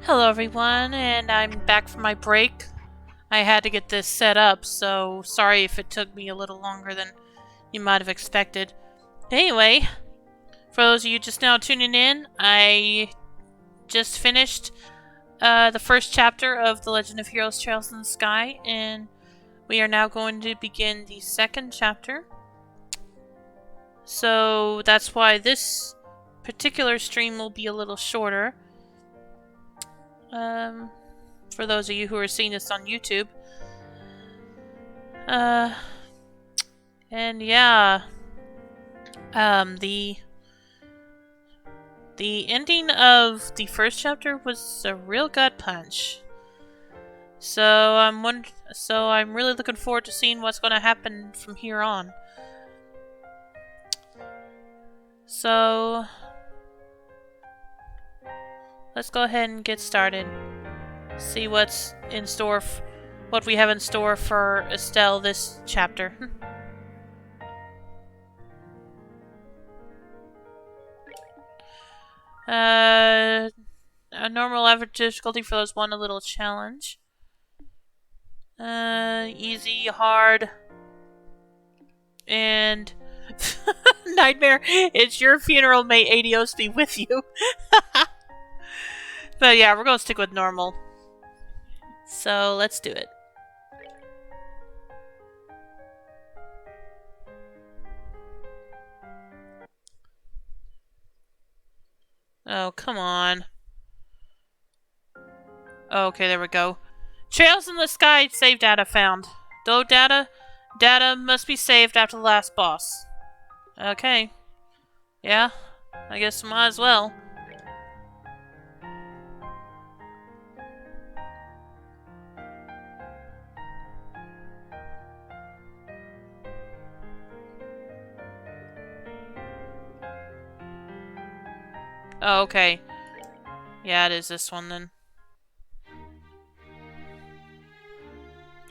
Hello everyone, and I'm back from my break. I had to get this set up, so sorry if it took me a little longer than you might have expected. Anyway, for those of you just now tuning in, I just finished the first chapter of The Legend of Heroes Trails in the Sky, and we are now going to begin the second chapter. So that's why this particular stream will be a little shorter. For those of you who are seeing this on YouTube. And yeah. The ending of the first chapter was a real gut punch. So I'm really looking forward to seeing what's going to happen from here on. So let's go ahead and get started. See what's in store, what we have in store for Estelle this chapter. A normal average difficulty for those one a little challenge. Easy, hard, and nightmare. It's your funeral. May Adios be with you. But yeah, we're gonna stick with normal. So let's do it. Oh, come on. Okay, there we go. Trails in the Sky, save data found. Though data must be saved after the last boss. Okay. Yeah, I guess might as well. Oh, okay. Yeah, it is this one then.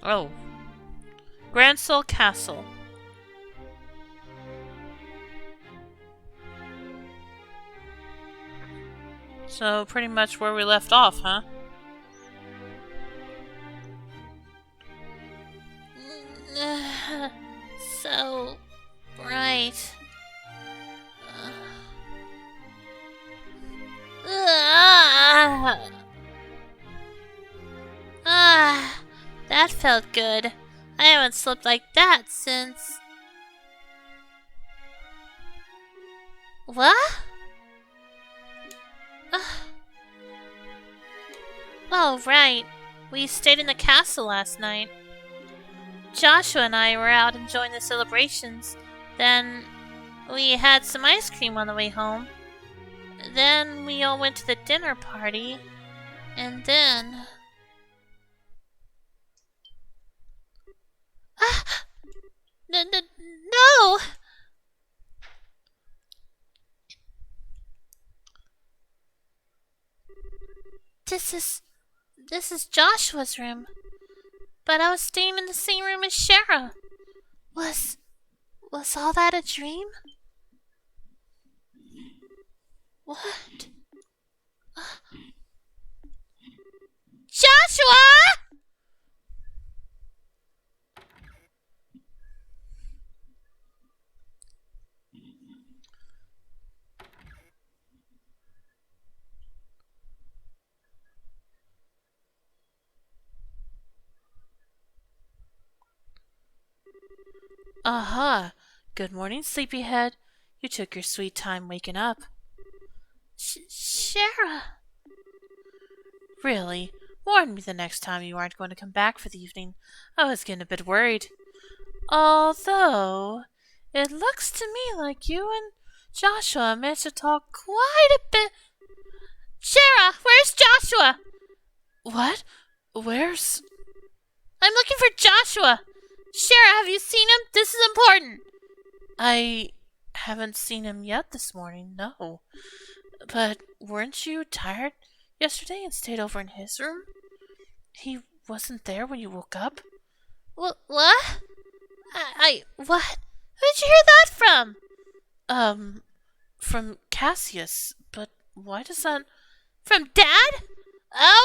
Oh. Gransel Castle. So, pretty much where we left off, huh? So bright. That felt good. I haven't slept like that since... What? Oh, right. We stayed in the castle last night. Joshua and I were out enjoying the celebrations. Then we had some ice cream on the way home. Then we all went to the dinner party. And then... No! This is Joshua's room. But I was staying in the same room as Shara. Was all that a dream? What? Joshua! Aha! Good morning, sleepyhead. You took your sweet time waking up. Shara! Really? Warn me the next time you aren't going to come back for the evening. I was getting a bit worried. Although, it looks to me like you and Joshua managed to talk quite a bit. Shara, where's Joshua? What? Where's... I'm looking for Joshua! Shara, have you seen him? This is important! I haven't seen him yet this morning, no. But weren't you tired yesterday and stayed over in his room? He wasn't there when you woke up? What? What? What? Who'd you hear that from? From Cassius. But why does that... From Dad?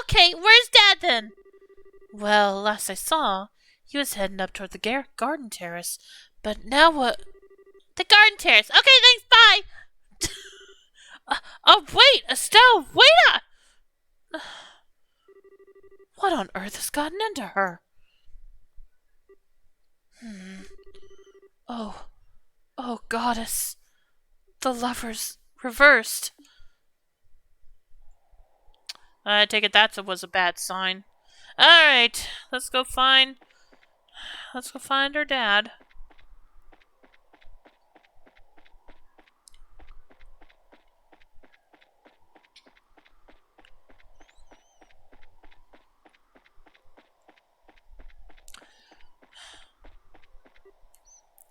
Okay, where's Dad then? Well, last I saw, he was heading up toward the garden terrace. But now what? The garden terrace. Okay, thanks, bye! Oh, wait! Estelle, wait up! What on earth has gotten into her? Oh, oh, goddess. The lovers reversed. I take it that was a bad sign. Alright, let's go find her dad.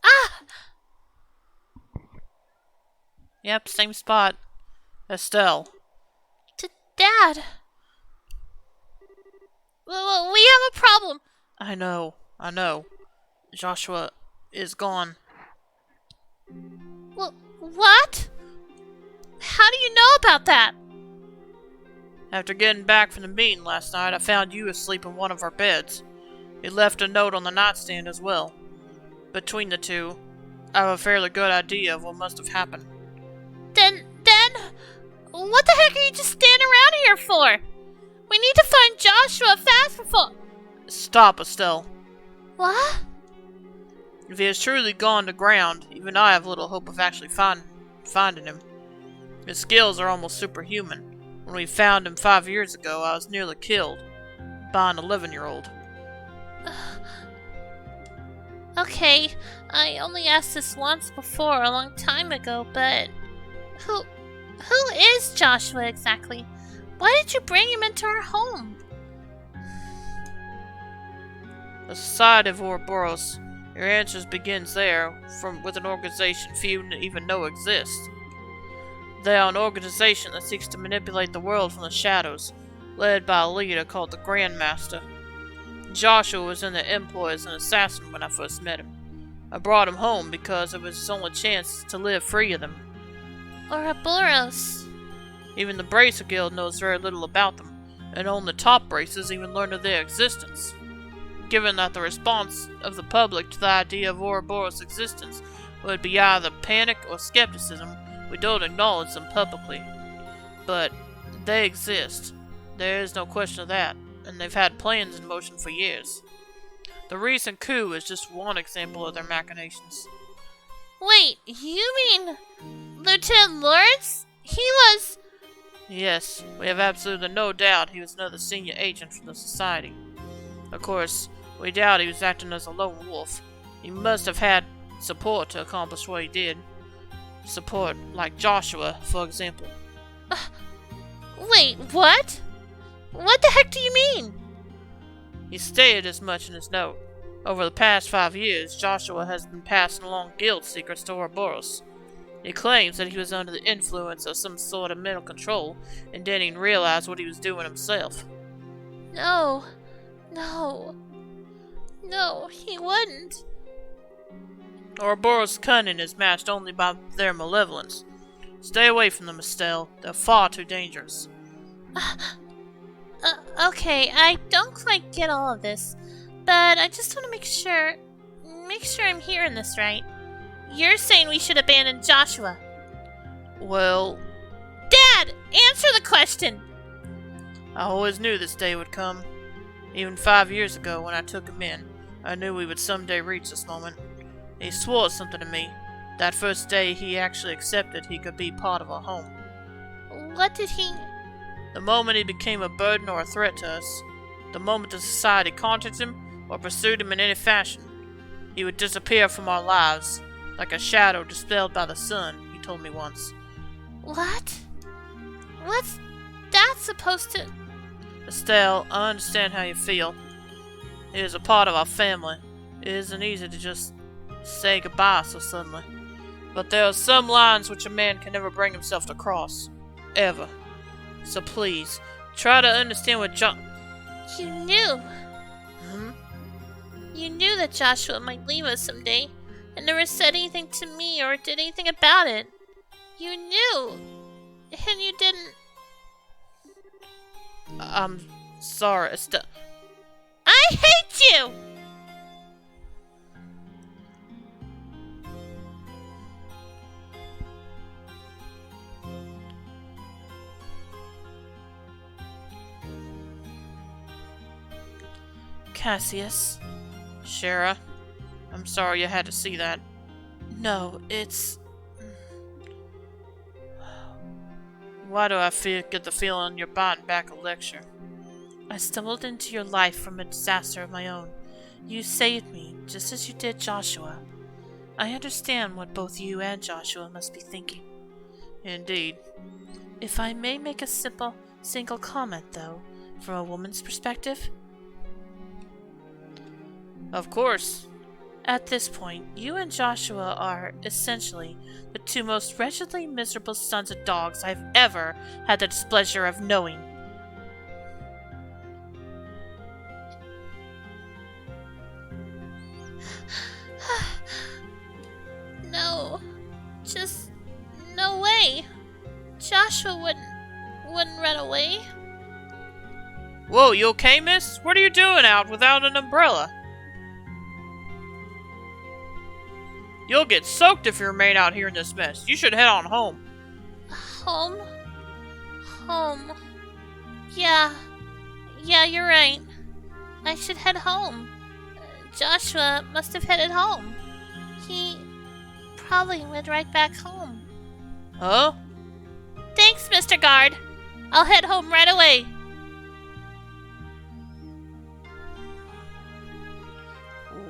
Ah! Yep, same spot. Estelle. Dad! We have a problem. I know. Joshua is gone. What? How do you know about that? After getting back from the meeting last night, I found you asleep in one of our beds. You left a note on the nightstand as well. Between the two, I have a fairly good idea of what must have happened. Then, what the heck are you just standing around here for? We need to find Joshua fast before... Stop, Estelle. What? If he has truly gone to ground, even I have little hope of actually finding him. His skills are almost superhuman. When we found him 5 years ago, I was nearly killed by an 11-year-old. Okay, I only asked this once before, a long time ago, but... Who is Joshua exactly? Why did you bring him into our home? The Society of Ouroboros. Your answers begins there, with an organization few even know exists. They are an organization that seeks to manipulate the world from the shadows, led by a leader called the Grandmaster. Joshua was in their employ as an assassin when I first met him. I brought him home because it was his only chance to live free of them. Ouroboros. Even the Bracer Guild knows very little about them, and only the top bracers even learned of their existence. Given that the response of the public to the idea of Ouroboros' existence would be either panic or skepticism, we don't acknowledge them publicly. But they exist. There is no question of that, and they've had plans in motion for years. The recent coup is just one example of their machinations. Wait, you mean Lieutenant Lawrence? He was... Yes, we have absolutely no doubt he was another senior agent for the Society. Of course, we doubt he was acting as a lone wolf. He must have had support to accomplish what he did. Support like Joshua, for example. Wait, what? What the heck do you mean? He stated as much in his note. Over the past 5 years, Joshua has been passing along guild secrets to Ouroboros. He claims that he was under the influence of some sort of mental control and didn't even realize what he was doing himself. No, he wouldn't. Ouroboros' cunning is matched only by their malevolence. Stay away from them, Estelle. They're far too dangerous. Okay, I don't quite get all of this, but I just want to make sure I'm hearing this right. You're saying we should abandon Joshua? Well... Dad! Answer the question! I always knew this day would come. Even 5 years ago, when I took him in, I knew we would someday reach this moment. He swore something to me. That first day, he actually accepted he could be part of our home. What did he... The moment he became a burden or a threat to us, the moment the Society contacted him or pursued him in any fashion, he would disappear from our lives, like a shadow dispelled by the sun, he told me once. What? What's that supposed to... Estelle, I understand how you feel. He is a part of our family. It isn't easy to just say goodbye so suddenly. But there are some lines which a man can never bring himself to cross. Ever. So please, try to understand what You knew. Hmm? You knew that Joshua might leave us someday, and never said anything to me or did anything about it. You knew. And you didn't... I'm sorry, I hate you! Cassius. Shara, I'm sorry you had to see that. No, it's... Why do I get the feeling you're biting back a lecture? I stumbled into your life from a disaster of my own. You saved me, just as you did Joshua. I understand what both you and Joshua must be thinking. Indeed. If I may make a single comment, though, from a woman's perspective? Of course. At this point, you and Joshua are, essentially, the two most wretchedly miserable sons of dogs I've ever had the displeasure of knowing. No. Just... no way. Joshua wouldn't run away. Whoa, you okay, miss? What are you doing out without an umbrella? You'll get soaked if you remain out here in this mess. You should head on home. Home? Home. Yeah, you're right. I should head home. Joshua must have headed home. He probably went right back home. Huh? Thanks, Mr. Guard. I'll head home right away.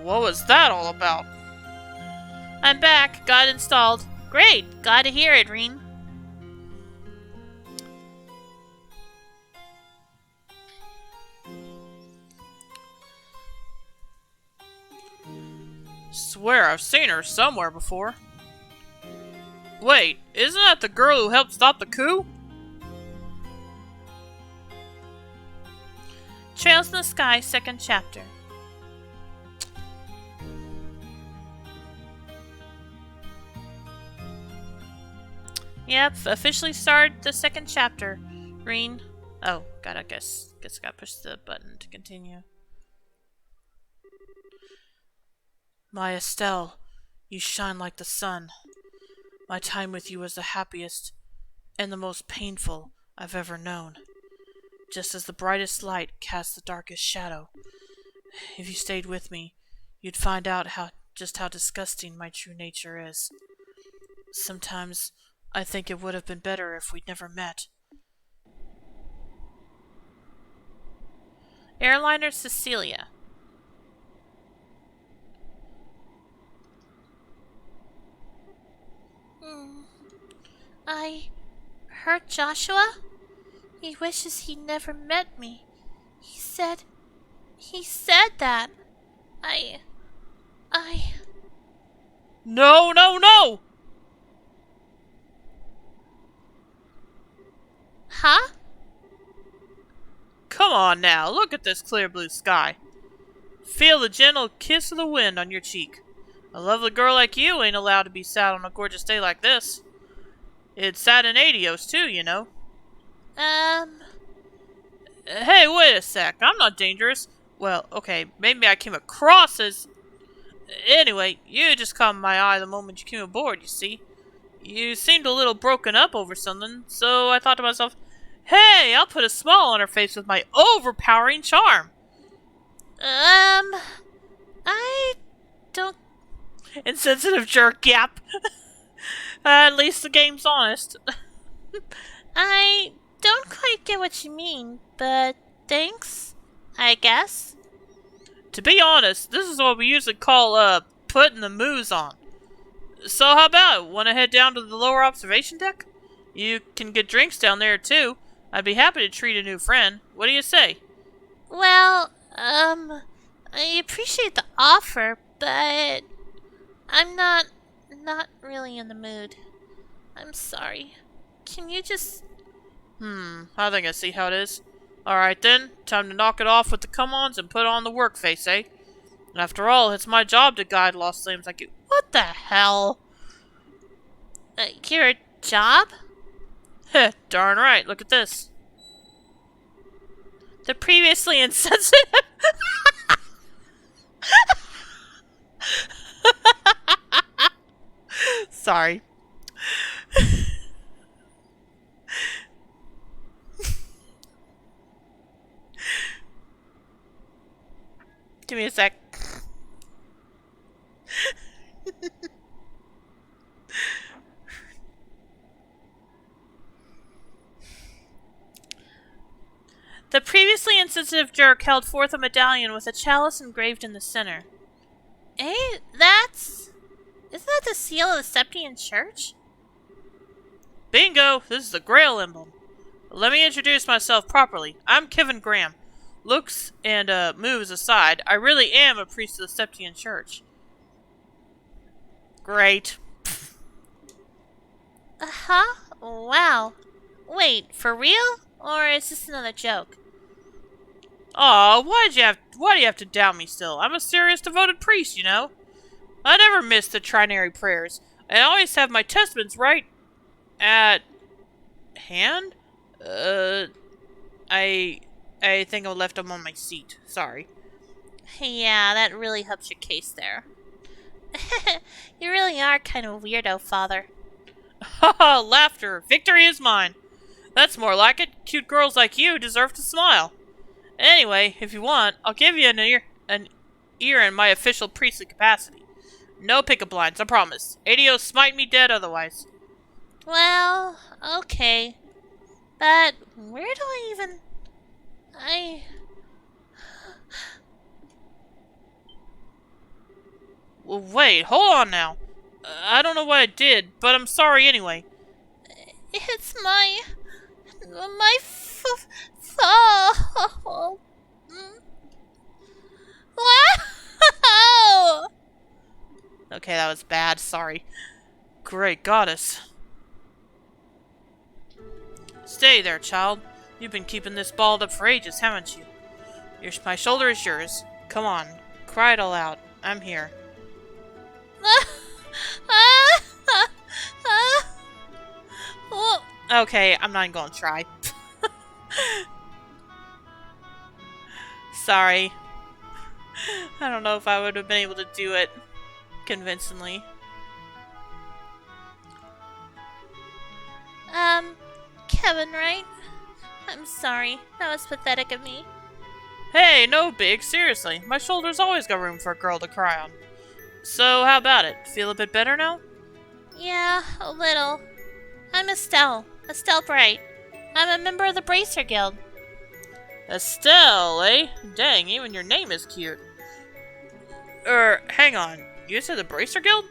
What was that all about? I'm back. Got it installed. Great. Glad to hear it, Reen. Swear I've seen her somewhere before. Wait, isn't that the girl who helped stop the coup? Trails in the Sky, 2nd chapter. Yep, officially started the 2nd chapter. Reen. Oh, God, I guess gotta push the button to continue. My Estelle, you shine like the sun. My time with you was the happiest and the most painful I've ever known. Just as the brightest light casts the darkest shadow. If you stayed with me, you'd find out just how disgusting my true nature is. Sometimes I think it would have been better if we'd never met. Airliner Cecilia. I hurt Joshua? He wishes he never met me. He said that. No, no, no! Huh? Come on now, look at this clear blue sky. Feel the gentle kiss of the wind on your cheek. A lovely girl like you ain't allowed to be sad on a gorgeous day like this. It's sad in Adios too, you know. Hey, wait a sec. I'm not dangerous. Well, okay, maybe I came across as... Anyway, you just caught my eye the moment you came aboard, you see. You seemed a little broken up over something, so I thought to myself, hey, I'll put a smile on her face with my overpowering charm. I don't... Insensitive jerk, yap. At least the game's honest. I don't quite get what you mean, but thanks, I guess. To be honest, this is what we usually call, putting the moves on. So how about it? Want to head down to the lower observation deck? You can get drinks down there, too. I'd be happy to treat a new friend. What do you say? Well, I appreciate the offer, but I'm not really in the mood. I'm sorry. Can you just... I think I see how it is. Alright then, time to knock it off with the come-ons and put on the work face, eh? After all, it's my job to guide lost slaves like you. What the hell? Your job? Heh, darn right, look at this. The previously insensitive... Sorry. Give me a sec. The previously insensitive jerk held forth a medallion with a chalice engraved in the center. Eh? Isn't that the seal of the Septian Church? Bingo! This is the Grail emblem. Let me introduce myself properly. I'm Kevin Graham. Looks and moves aside, I really am a priest of the Septian Church. Great. Uh-huh? Wow. Wait, for real? Or is this another joke? Aw, why do you have to doubt me still? I'm a serious devoted priest, you know. I never miss the trinary prayers. I always have my testaments right at hand. I think I left them on my seat. Sorry. Yeah, that really helps your case there. You really are kind of a weirdo, Father. Haha, laughter. Victory is mine. That's more like it. Cute girls like you deserve to smile. Anyway, if you want, I'll give you an ear in my official priestly capacity. No pickup lines, I promise. ADO smite me dead otherwise. Well, okay. But where do I even... Well, wait, hold on now. I don't know what I did, but I'm sorry anyway. It's my fault. Wow! Okay, that was bad, sorry. Great goddess. Stay there, child. You've been keeping this balled up for ages, haven't you? My shoulder is yours. Come on, cry it all out. I'm here. Okay, I'm not even gonna try. Sorry. I don't know if I would have been able to do it convincingly. Kevin, right? I'm sorry. That was pathetic of me. Hey, no big, seriously. My shoulder's always got room for a girl to cry on. So, how about it? Feel a bit better now? Yeah, a little. I'm Estelle. Estelle Bright. I'm a member of the Bracer Guild. Estelle, eh? Dang, even your name is cute. Hang on. You said the Bracer Guild?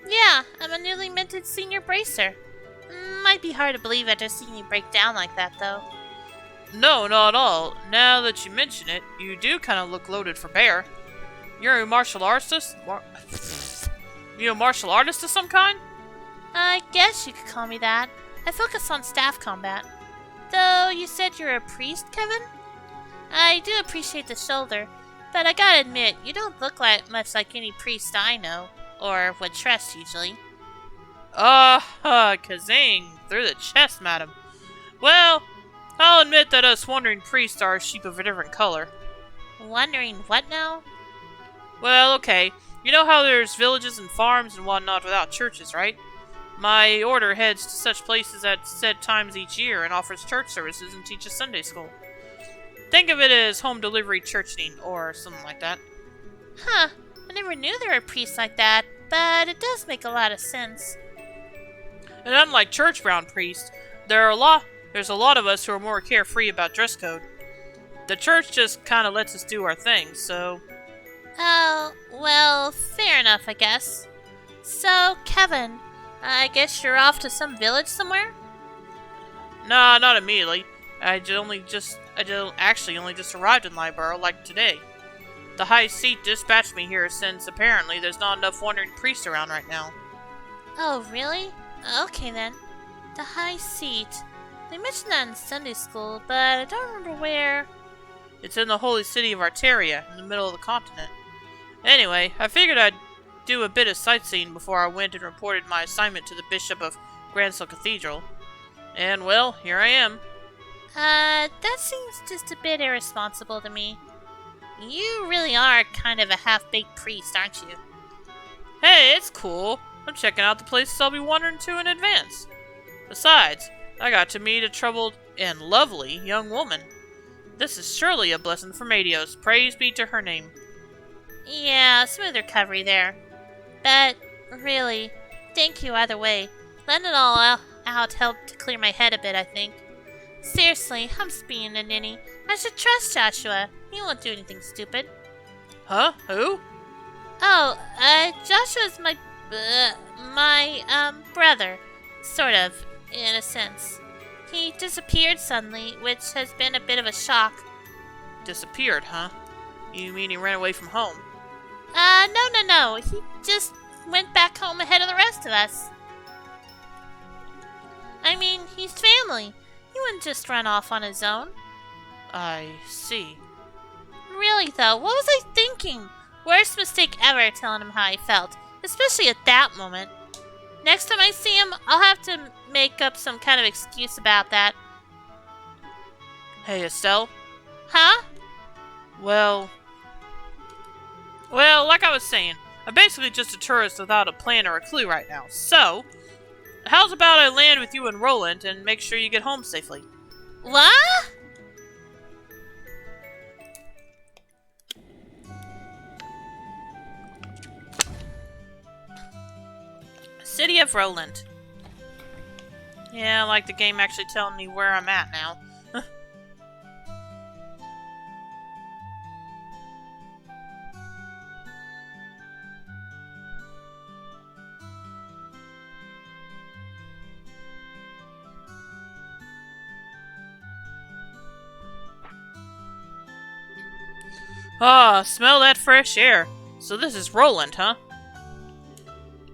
Yeah, I'm a newly minted senior bracer. Might be hard to believe after seeing you break down like that, though. No, not at all. Now that you mention it, you do kind of look loaded for bear. You're a martial artist? You a martial artist of some kind? I guess you could call me that. I focus on staff combat. Though you said you're a priest, Kevin? I do appreciate the shoulder, but I gotta admit, you don't look much like any priest I know, or would trust usually. Kazing, through the chest, madam. Well, I'll admit that us wandering priests are a sheep of a different color. Wondering what now? Well, okay. You know how there's villages and farms and whatnot without churches, right? My order heads to such places at set times each year and offers church services and teaches Sunday school. Think of it as home delivery churching, or something like that. Huh. I never knew there were priests like that, but it does make a lot of sense. And unlike church-bound priests, there's a lot of us who are more carefree about dress code. The church just kind of lets us do our thing, so... Oh, well, fair enough, I guess. So, Kevin, I guess you're off to some village somewhere? Nah, not immediately. I only just arrived in Libero, like today. The High Seat dispatched me here since apparently there's not enough wandering priests around right now. Oh, really? Okay then. The High Seat. They mentioned that in Sunday school, but I don't remember where. It's in the holy city of Arteria, in the middle of the continent. Anyway, I figured I'd do a bit of sightseeing before I went and reported my assignment to the Bishop of Gransel Cathedral. And, well, here I am. That seems just a bit irresponsible to me. You really are kind of a half-baked priest, aren't you? Hey, it's cool. I'm checking out the places I'll be wandering to in advance. Besides, I got to meet a troubled and lovely young woman. This is surely a blessing from Adios. Praise be to her name. Yeah, smooth recovery there. But, really, thank you either way. Letting it all out helped to clear my head a bit, I think. Seriously, I'm just being a ninny. I should trust Joshua. He won't do anything stupid. Huh? Who? Oh, Joshua's my brother. Sort of, in a sense. He disappeared suddenly, which has been a bit of a shock. Disappeared, huh? You mean he ran away from home? No. He just went back home ahead of the rest of us. I mean, he's family. He wouldn't just run off on his own. I see. Really, though, what was I thinking? Worst mistake ever telling him how I felt, especially at that moment. Next time I see him, I'll have to make up some kind of excuse about that. Hey, Estelle? Huh? Well, like I was saying, I'm basically just a tourist without a plan or a clue right now. So, how's about I land with you and Roland and make sure you get home safely? What? City of Roland. Yeah, like the game actually telling me where I'm at now. Ah, smell that fresh air. So this is Roland, huh?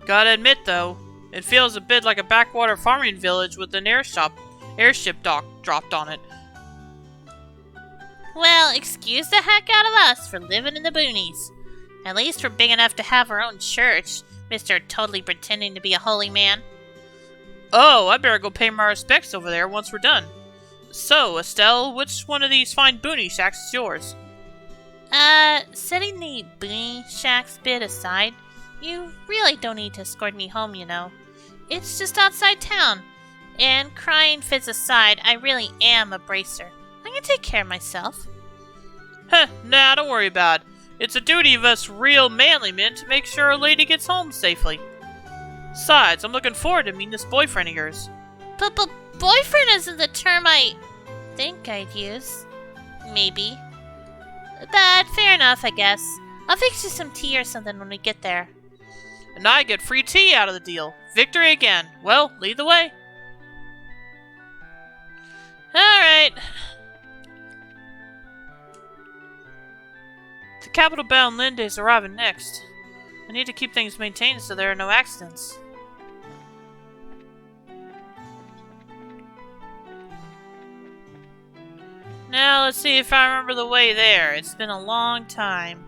Gotta admit, though, it feels a bit like a backwater farming village with an airship dock dropped on it. Well, excuse the heck out of us for living in the boonies. At least we're big enough to have our own church, Mr. Totally pretending to be a holy man. Oh, I better go pay my respects over there once we're done. So, Estelle, which one of these fine boonie shacks is yours? Setting the boonie shacks bit aside, you really don't need to escort me home, you know. It's just outside town. And crying fits aside, I really am a bracer. I can take care of myself. Heh, nah, don't worry about it. It's a duty of us real manly men to make sure our lady gets home safely. Besides, I'm looking forward to meeting this boyfriend of yours. But boyfriend isn't the term I think I'd use. Maybe. But fair enough, I guess. I'll fix you some tea or something when we get there. And I get free tea out of the deal. Victory again. Well, lead the way. Alright. The capital-bound Linda is arriving next. I need to keep things maintained so there are no accidents. Now, let's see if I remember the way there. It's been a long time.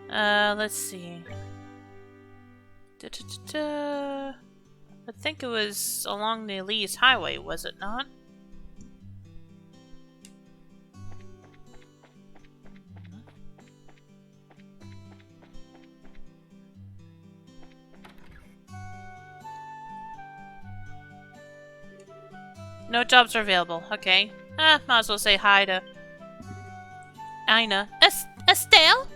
Let's see. I think it was along the Elise Highway, was it not? No jobs are available. Okay. Might as well say hi to Ina. Estelle?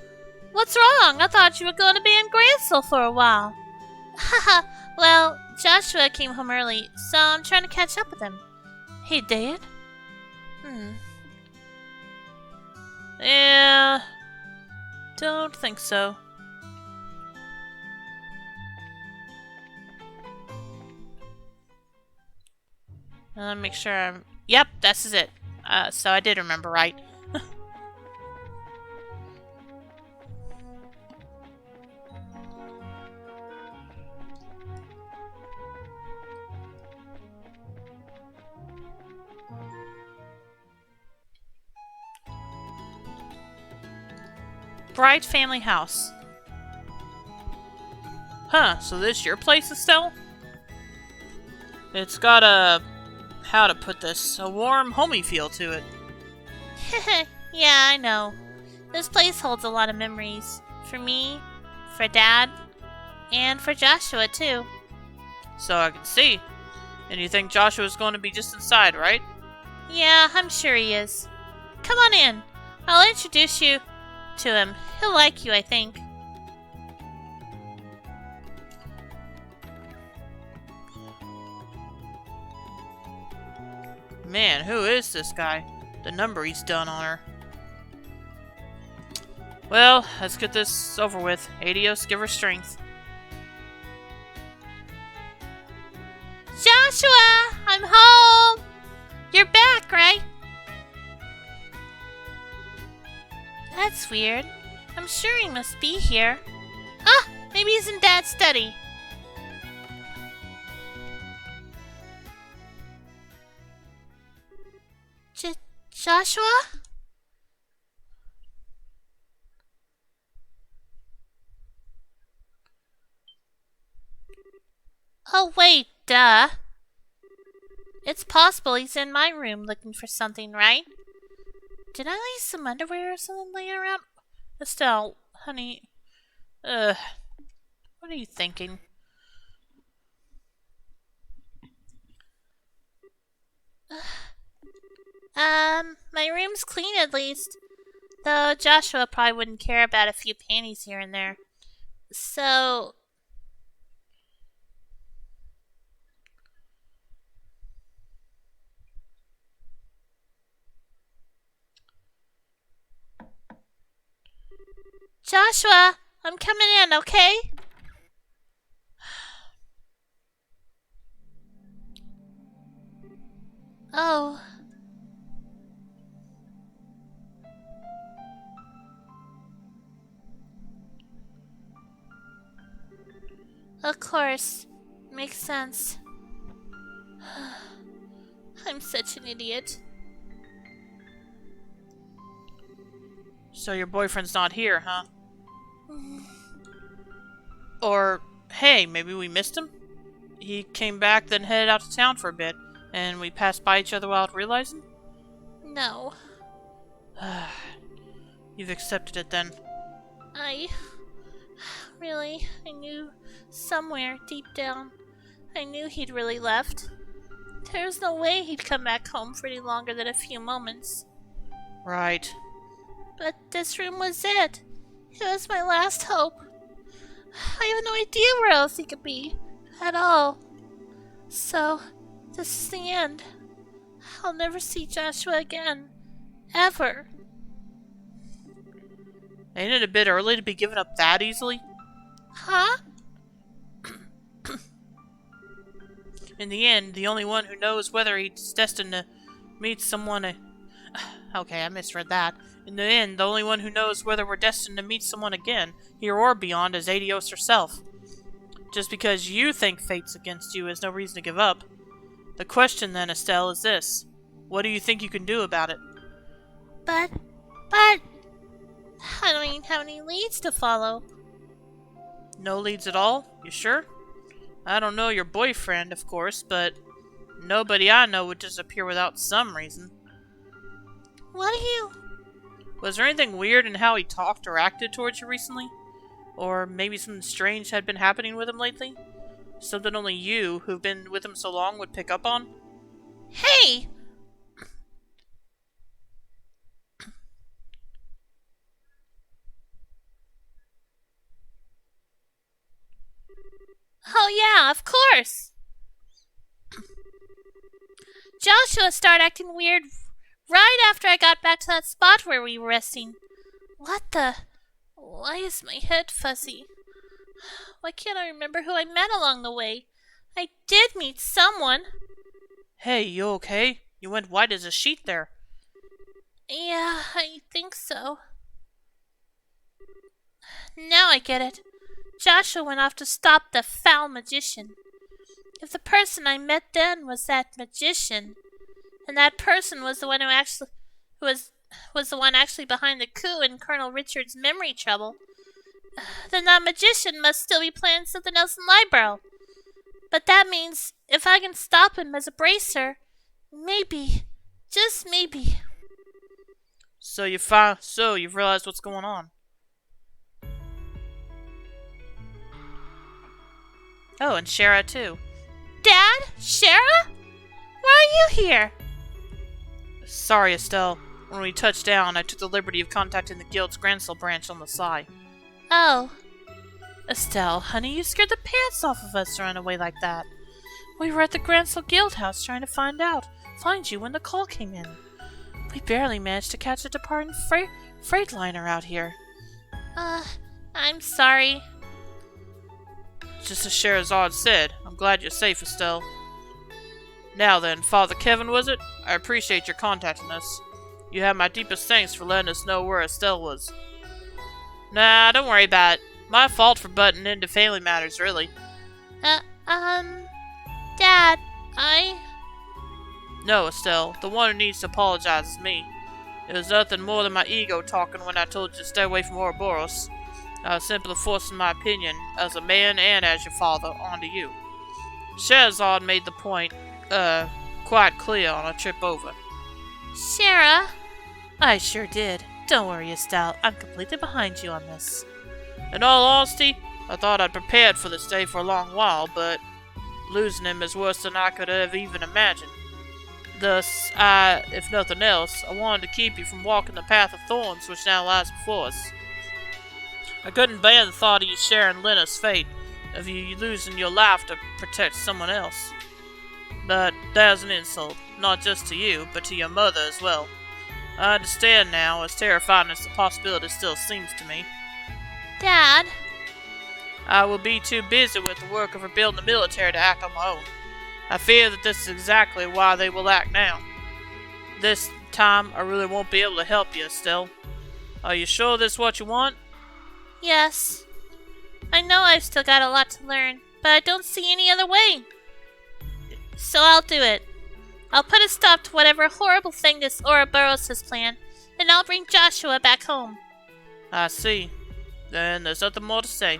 What's wrong? I thought you were going to be in Granceville for a while. Haha, well, Joshua came home early, so I'm trying to catch up with him. He did? Yeah, don't think so. Make sure I'm... Yep, this is it. So I did remember right. Bright family house. Huh, so this your place, Estelle? It's got a how to put this, a warm, homey feel to it. Yeah, I know. This place holds a lot of memories. For me, for Dad, and for Joshua, too. So I can see. And you think Joshua's going to be just inside, right? Yeah, I'm sure he is. Come on in. I'll introduce you to him. He'll like you, I think. Man, who is this guy? The number he's done on her. Well, let's get this over with. Adios, give her strength. Joshua! I'm home! You're back, right? That's weird. I'm sure he must be here. Ah! Maybe he's in Dad's study. Joshua? Oh, wait, duh. It's possible he's in my room looking for something, right? Did I leave some underwear or something laying around? Estelle, honey, what are you thinking? My room's clean at least. Though Joshua probably wouldn't care about a few panties here and there. So... Joshua, I'm coming in, okay? Oh. Of course. Makes sense. I'm such an idiot. So your boyfriend's not here, huh? Or, hey, maybe we missed him? He came back, then headed out to town for a bit, and we passed by each other without realizing? No. You've accepted it then. I knew somewhere deep down, I knew he'd really left. There was no way he'd come back home for any longer than a few moments. Right. But this room was it. It was my last hope. I have no idea where else he could be. At all. So, this is the end. I'll never see Joshua again. Ever. Ain't it a bit early to be given up that easily? Huh? In the end, the only one who knows whether he's destined to meet someone... Okay, I misread that. In the end, the only one who knows whether we're destined to meet someone again, here or beyond, is Adios herself. Just because you think fate's against you is no reason to give up. The question then, Estelle, is this. What do you think you can do about it? But... I don't even have any leads to follow. No leads at all? You sure? I don't know your boyfriend, of course, but nobody I know would disappear without some reason. What do you... Was there anything weird in how he talked or acted towards you recently? Or maybe something strange had been happening with him lately? Something only you, who've been with him so long, would pick up on? Hey! Oh yeah, of course! Joshua started acting weird right after I got back to that spot where we were resting. What the... Why is my head fuzzy? Why can't I remember who I met along the way? I did meet someone. Hey, you okay? You went white as a sheet there. Yeah, I think so. Now I get it. Joshua went off to stop the foul magician. If the person I met then was that magician, and that person was the one was the one actually behind the coup and Colonel Richard's memory trouble, then that magician must still be planning something else in Libro. But that means if I can stop him as a bracer, Maybe. Just maybe. So you've realized what's going on. Oh, and Shara too. Dad? Shara? Why are you here? Sorry, Estelle. When we touched down, I took the liberty of contacting the Guild's Grancel branch on the side. Oh. Estelle, honey, you scared the pants off of us to run away like that. We were at the Grancel Guild House trying to find you when the call came in. We barely managed to catch a departing freight liner out here. I'm sorry. Just as Sherazade said, I'm glad you're safe, Estelle. Now then, Father Kevin, was it? I appreciate your contacting us. You have my deepest thanks for letting us know where Estelle was. Nah, don't worry about it. My fault for butting into family matters, really. Dad, No, Estelle. The one who needs to apologize is me. It was nothing more than my ego talking when I told you to stay away from Ouroboros. I was simply forcing my opinion, as a man and as your father, onto you. Sherazade made the point, quite clear on our trip over. Shara? I sure did. Don't worry, Estelle. I'm completely behind you on this. In all honesty, I thought I'd prepared for this day for a long while, but losing him is worse than I could have even imagined. Thus, if nothing else, I wanted to keep you from walking the path of thorns which now lies before us. I couldn't bear the thought of you sharing Lena's fate, of you losing your life to protect someone else. But that's an insult, not just to you, but to your mother as well. I understand now, as terrifying as the possibility still seems to me. Dad? I will be too busy with the work of rebuilding the military to act on my own. I fear that this is exactly why they will act now. This time, I really won't be able to help you, Estelle. Are you sure this is what you want? Yes. I know I've still got a lot to learn, but I don't see any other way. So I'll do it. I'll put a stop to whatever horrible thing this Ouroboros has planned, and I'll bring Joshua back home. I see. Then there's nothing more to say.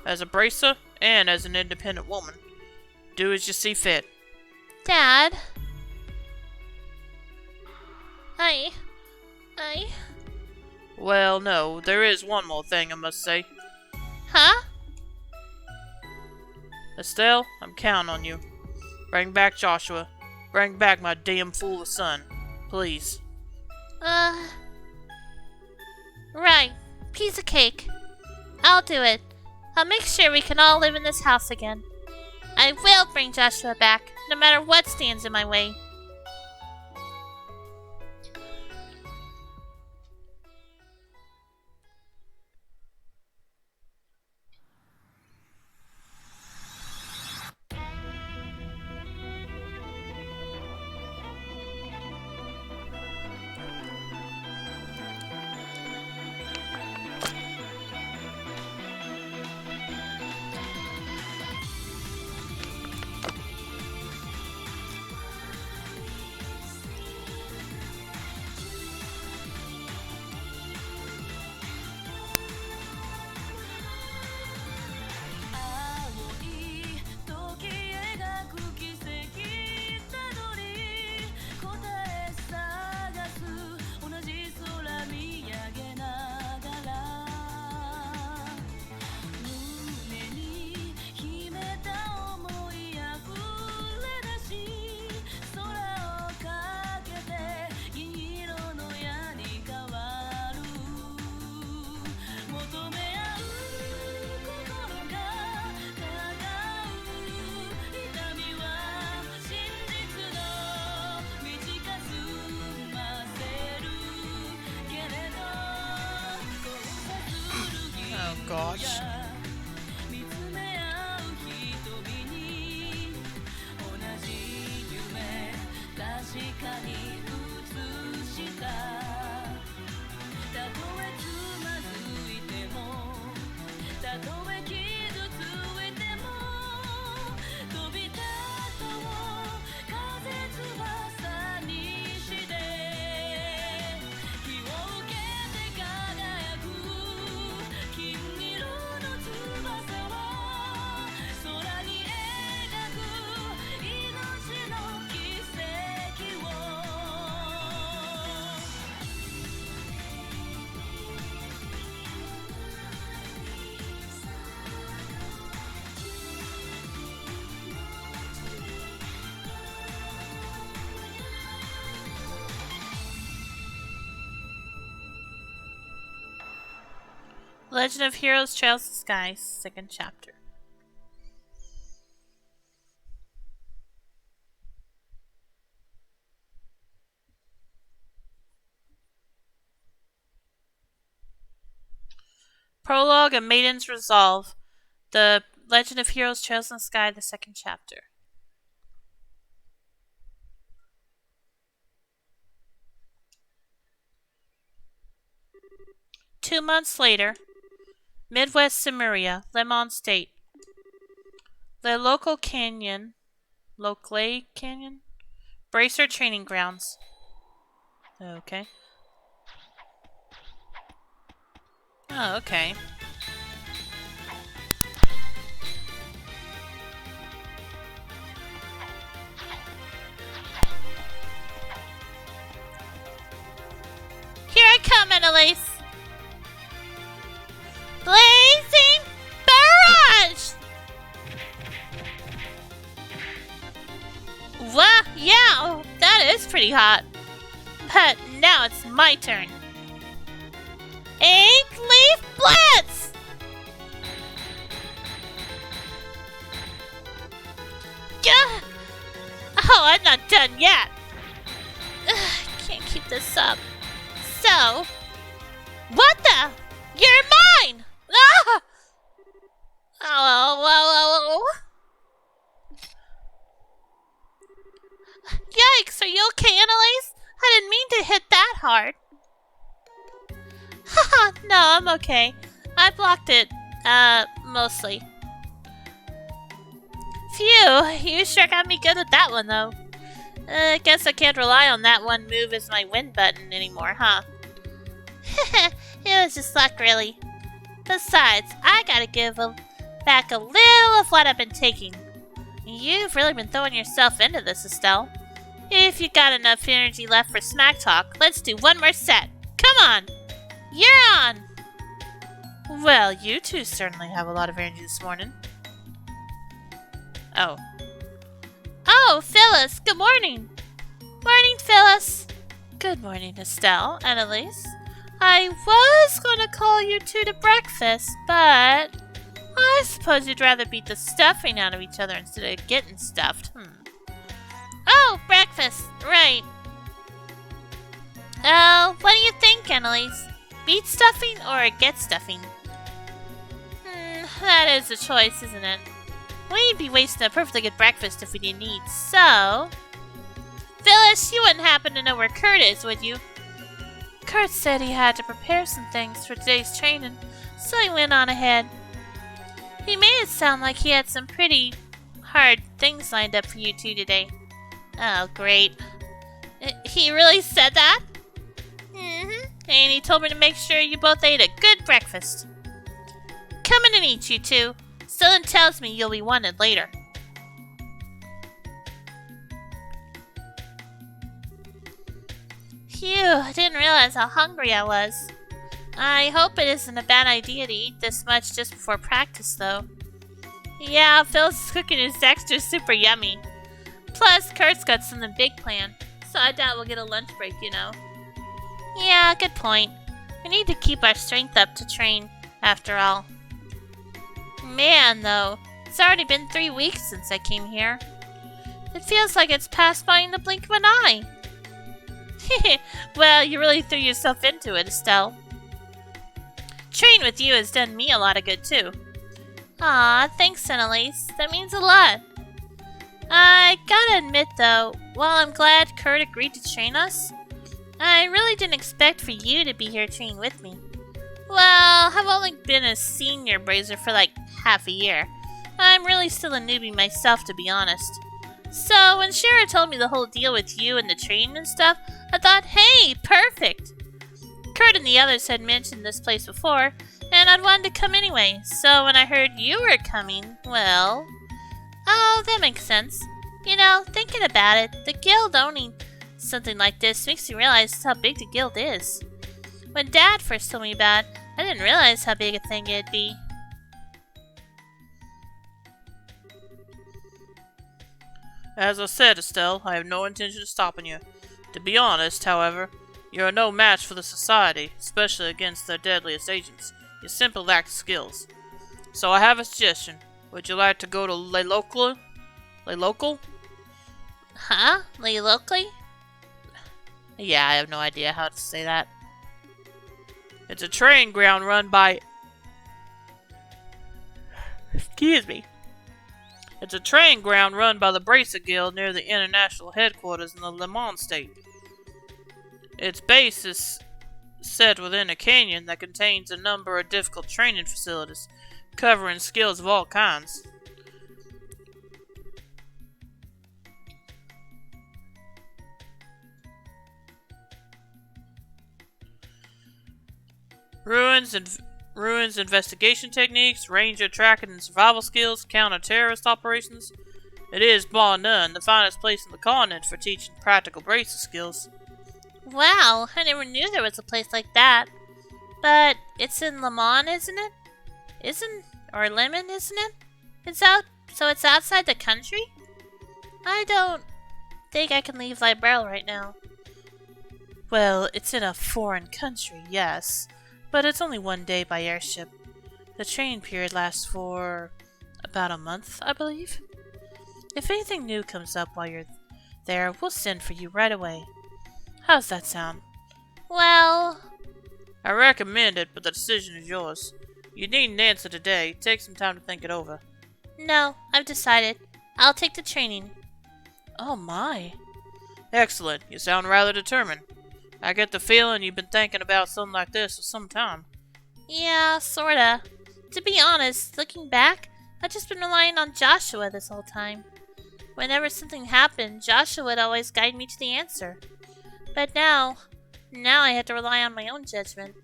As a bracer, and as an independent woman, do as you see fit. Dad? I... Well, no, there is one more thing I must say. Huh? Estelle, I'm counting on you. Bring back Joshua. Bring back my damn fool of a son. Please. Right. Piece of cake. I'll do it. I'll make sure we can all live in this house again. I will bring Joshua back, no matter what stands in my way. Legend of Heroes Trails the Sky, 2nd chapter. Prologue: A Maiden's Resolve. The Legend of Heroes Trails in the Sky, the 2nd chapter. Two months later, Midwest Cimmeria, Lemon State. The Locale Canyon, Bracer Training Grounds. Okay. Oh, okay. Here I come, Annalise! Blazing Barrage! What? Yeah, that is pretty hot. But now it's my turn. 8-Leaf Blitz! Gah! Oh, I'm not done yet. I can't keep this up. So, what the? You're mine! Ah! Oh. Yikes, are you okay, Annalise? I didn't mean to hit that hard. Haha, no, I'm okay. I blocked it, mostly. Phew, you sure got me good with that one, though. I guess I can't rely on that one move as my win button anymore, huh? It was just luck, really. Besides, I gotta give back a little of what I've been taking. You've really been throwing yourself into this, Estelle. If you got enough energy left for smack talk, let's do one more set. Come on! You're on! Well, you two certainly have a lot of energy this morning. Oh. Oh, Phyllis, good morning! Morning, Phyllis! Good morning, Estelle, Annalise. I was going to call you two to breakfast, but I suppose you'd rather beat the stuffing out of each other instead of getting stuffed. Oh, breakfast, right. What do you think, Annalise? Beat stuffing or get stuffing? That is a choice, isn't it? We'd be wasting a perfectly good breakfast if we didn't eat, so... Phyllis, you wouldn't happen to know where Kurt is, would you? Kurt said he had to prepare some things for today's training, so he went on ahead. He made it sound like he had some pretty hard things lined up for you two today. Oh, great. He really said that? And he told me to make sure you both ate a good breakfast. Come in and eat, you two. Stellan tells me you'll be wanted later. Phew, I didn't realize how hungry I was. I hope it isn't a bad idea to eat this much just before practice, though. Yeah, Phil's cooking is extra super yummy. Plus, Kurt's got something big planned, so I doubt we'll get a lunch break, you know. Yeah, good point. We need to keep our strength up to train, after all. Man, though, it's already been 3 weeks since I came here. It feels like it's passed by in the blink of an eye. Well, you really threw yourself into it, Estelle. Training with you has done me a lot of good, too. Aw, thanks, Annalise. That means a lot. I gotta admit, though, while I'm glad Kurt agreed to train us, I really didn't expect for you to be here training with me. Well, I've only been a senior brazier for like half a year. I'm really still a newbie myself, to be honest. So when Shara told me the whole deal with you and the training and stuff, I thought, hey, perfect. Kurt and the others had mentioned this place before, and I'd wanted to come anyway. So when I heard you were coming, well... Oh, that makes sense. You know, thinking about it, the guild owning something like this makes me realize how big the guild is. When Dad first told me about it, I didn't realize how big a thing it'd be. As I said, Estelle, I have no intention of stopping you. To be honest, however, you are no match for the Society, especially against their deadliest agents. You simply lack the skills. So I have a suggestion. Would you like to go to Le Local? Le Local? Huh? Locally? Yeah, I have no idea how to say that. It's a training ground run by... Excuse me. It's a training ground run by the Bracer Guild near the international headquarters in the Le Mans state. Its base is set within a canyon that contains a number of difficult training facilities, covering skills of all kinds. Ruins investigation techniques, ranger tracking and survival skills, counter-terrorist operations. It is, bar none, the finest place in the continent for teaching practical bracer skills. Wow, I never knew there was a place like that. But it's in Le Mans, isn't it? Or Lemon, isn't it? So it's outside the country? I don't think I can leave Liberl right now. Well, it's in a foreign country, yes. But it's only 1 day by airship. The training period lasts for about a month, I believe. If anything new comes up while you're there, we'll send for you right away. How's that sound? Well, I recommend it, but the decision is yours. You needn't answer today. Take some time to think it over. no, I've decided. I'll take the training. Oh my. Excellent. You sound rather determined. I get the feeling you've been thinking about something like this for some time. Yeah, sorta. To be honest, looking back, I've just been relying on Joshua this whole time. Whenever something happened, Joshua would always guide me to the answer. But now I have to rely on my own judgment.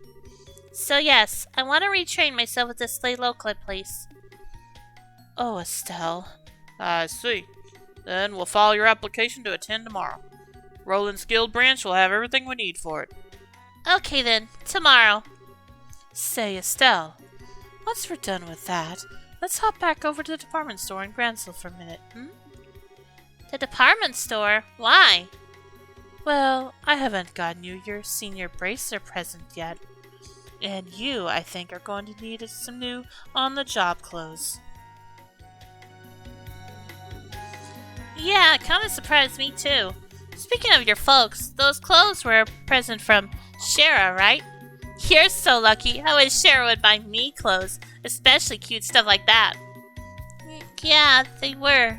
So yes, I want to retrain myself at this Le Local place. Oh, Estelle. I see. Then we'll file your application to attend tomorrow. Roland's Guild branch will have everything we need for it. Okay then, tomorrow. Say, Estelle, once we're done with that, let's hop back over to the department store in Gransel for a minute, The department store? Why? Well, I haven't gotten you your senior bracer present yet. And you, I think, are going to need some new on-the-job clothes. Yeah, it kinda surprised me too. Speaking of your folks, those clothes were a present from Shara, right? You're so lucky. I wish Shara would buy me clothes, especially cute stuff like that. Yeah, they were.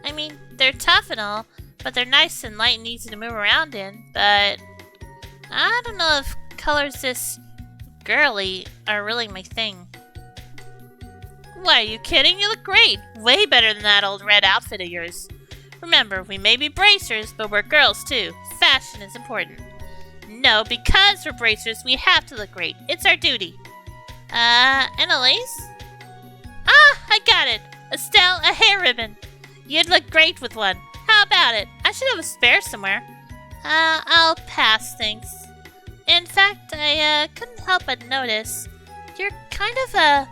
I mean, they're tough and all, but they're nice and light and easy to move around in. But I don't know if colors this girly are really my thing. Why, are you kidding? You look great. Way better than that old red outfit of yours. Remember, we may be bracers, but we're girls too. Fashion is important. No, because we're bracers, we have to look great. It's our duty. Annalise? Ah, I got it. Estelle, a hair ribbon. You'd look great with one. How about it? I should have a spare somewhere. I'll pass, thanks. In fact, I couldn't help but notice you're kind of a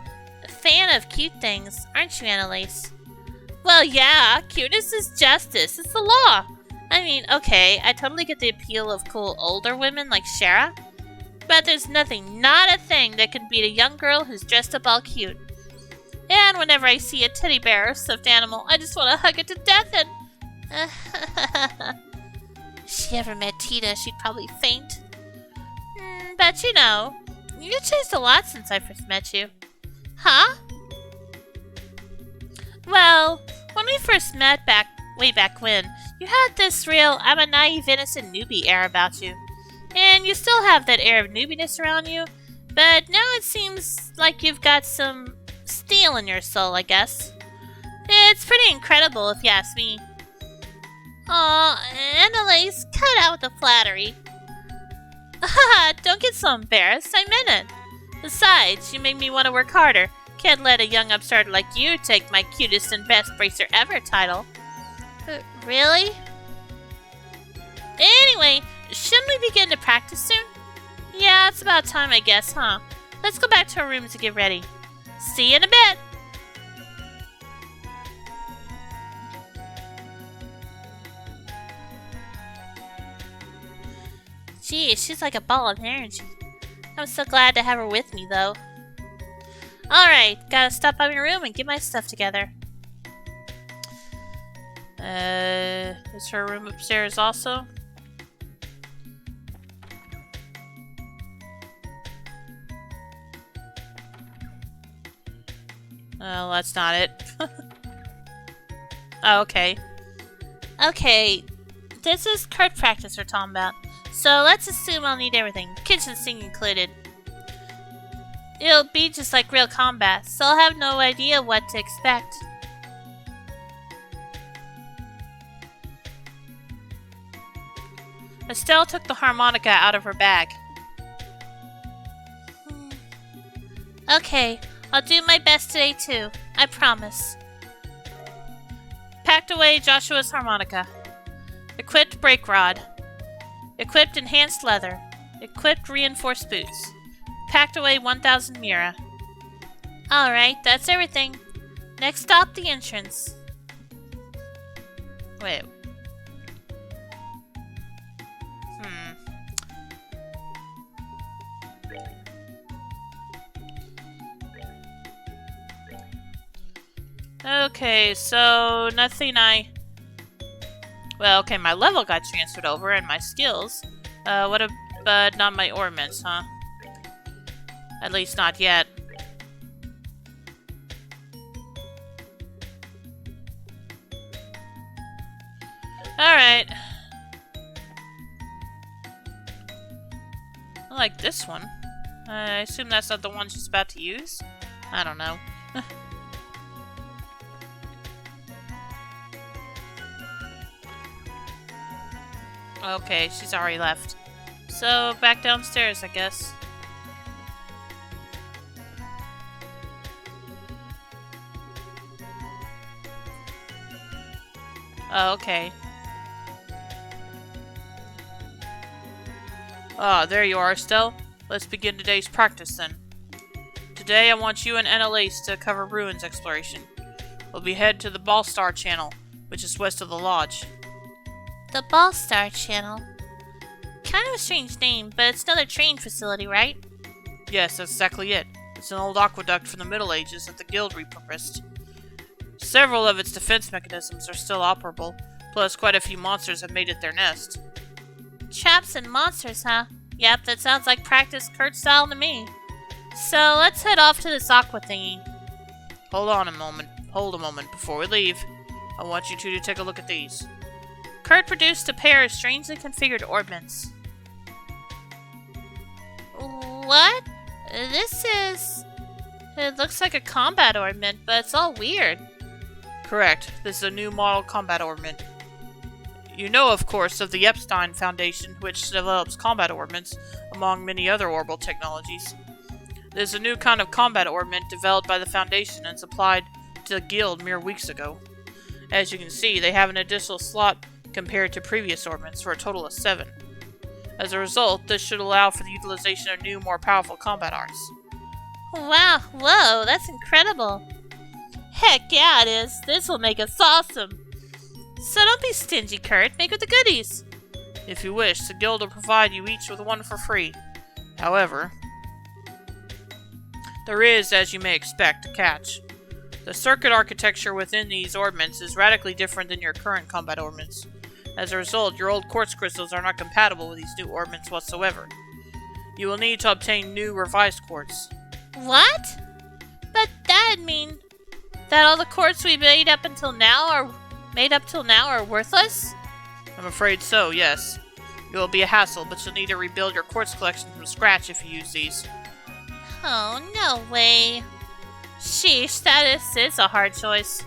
fan of cute things, aren't you, Annalise? Well, yeah, cuteness is justice. It's the law. I mean, okay, I totally get the appeal of cool older women like Shara, but there's nothing, not a thing, that can beat a young girl who's dressed up all cute. And whenever I see a teddy bear or stuffed animal, I just want to hug it to death and... If she ever met Tita, she'd probably faint. But you know, you've changed a lot since I first met you. Huh? Well, when we first met way back when, you had this real I'm a naive innocent newbie air about you. And you still have that air of newbiness around you, but now it seems like you've got some steel in your soul, I guess. It's pretty incredible if you ask me. Aw, Annalise, cut out with the flattery. Haha, don't get so embarrassed, I meant it. Besides, you make me want to work harder. Can't let a young upstart like you take my cutest and best bracer ever title. Really? Anyway, shouldn't we begin to practice soon? Yeah, it's about time, I guess, huh? Let's go back to our rooms to get ready. See you in a bit! Gee, she's like a ball of energy. I'm so glad to have her with me, though. Alright, gotta stop by my room and get my stuff together. Is her room upstairs also? Oh, that's not it. Oh, okay. Okay, this is card practice we're talking about. So let's assume I'll need everything, kitchen sink included. It'll be just like real combat, so I'll have no idea what to expect. Estelle took the harmonica out of her bag. Okay, I'll do my best today too. I promise. Packed away Joshua's harmonica. Equipped brake rod. Equipped enhanced leather. Equipped reinforced boots. Packed away 1,000 Mira. Alright, that's everything. Next stop, the entrance. Wait. Okay, so nothing Well, okay, my level got transferred over and my skills. But not my ornaments, huh? At least not yet. Alright. I like this one. I assume that's not the one she's about to use? I don't know. Okay, she's already left. So, back downstairs, I guess. Oh, okay. Ah, there you are, Estelle. Let's begin today's practice, then. Today, I want you and Annalise to cover ruins exploration. We'll be headed to the Ballstar Channel, which is west of the lodge. The Ballstar Channel? Kind of a strange name, but it's another train facility, right? Yes, that's exactly it. It's an old aqueduct from the Middle Ages that the Guild repurposed. Several of its defense mechanisms are still operable, plus quite a few monsters have made it their nest. Traps and monsters, huh? Yep, that sounds like practice Kurt style to me. So let's head off to this aqua thingy. Hold a moment before we leave. I want you two to take a look at these. Kurt produced a pair of strangely configured orbments. What? This is... It looks like a combat orbment, but it's all weird. Correct. This is a new model combat orbment. You know, of course, of the Epstein Foundation, which develops combat orbments, among many other orbital technologies. There's a new kind of combat orbment developed by the Foundation and supplied to the Guild mere weeks ago. As you can see, they have an additional slot compared to previous orbments for a total of 7. As a result, this should allow for the utilization of new, more powerful combat arts. Wow, whoa, that's incredible. Heck yeah, it is. This will make us awesome. So don't be stingy, Kurt. Make it the goodies. If you wish, the Guild will provide you each with one for free. However, there is, as you may expect, a catch. The circuit architecture within these orbments is radically different than your current combat orbments. As a result, your old quartz crystals are not compatible with these new orbments whatsoever. You will need to obtain new revised quartz. What? But that'd mean that all the quartz we made up till now are worthless? I'm afraid so, yes. It will be a hassle, but you'll need to rebuild your quartz collection from scratch if you use these. Oh, no way. Sheesh, that is a hard choice.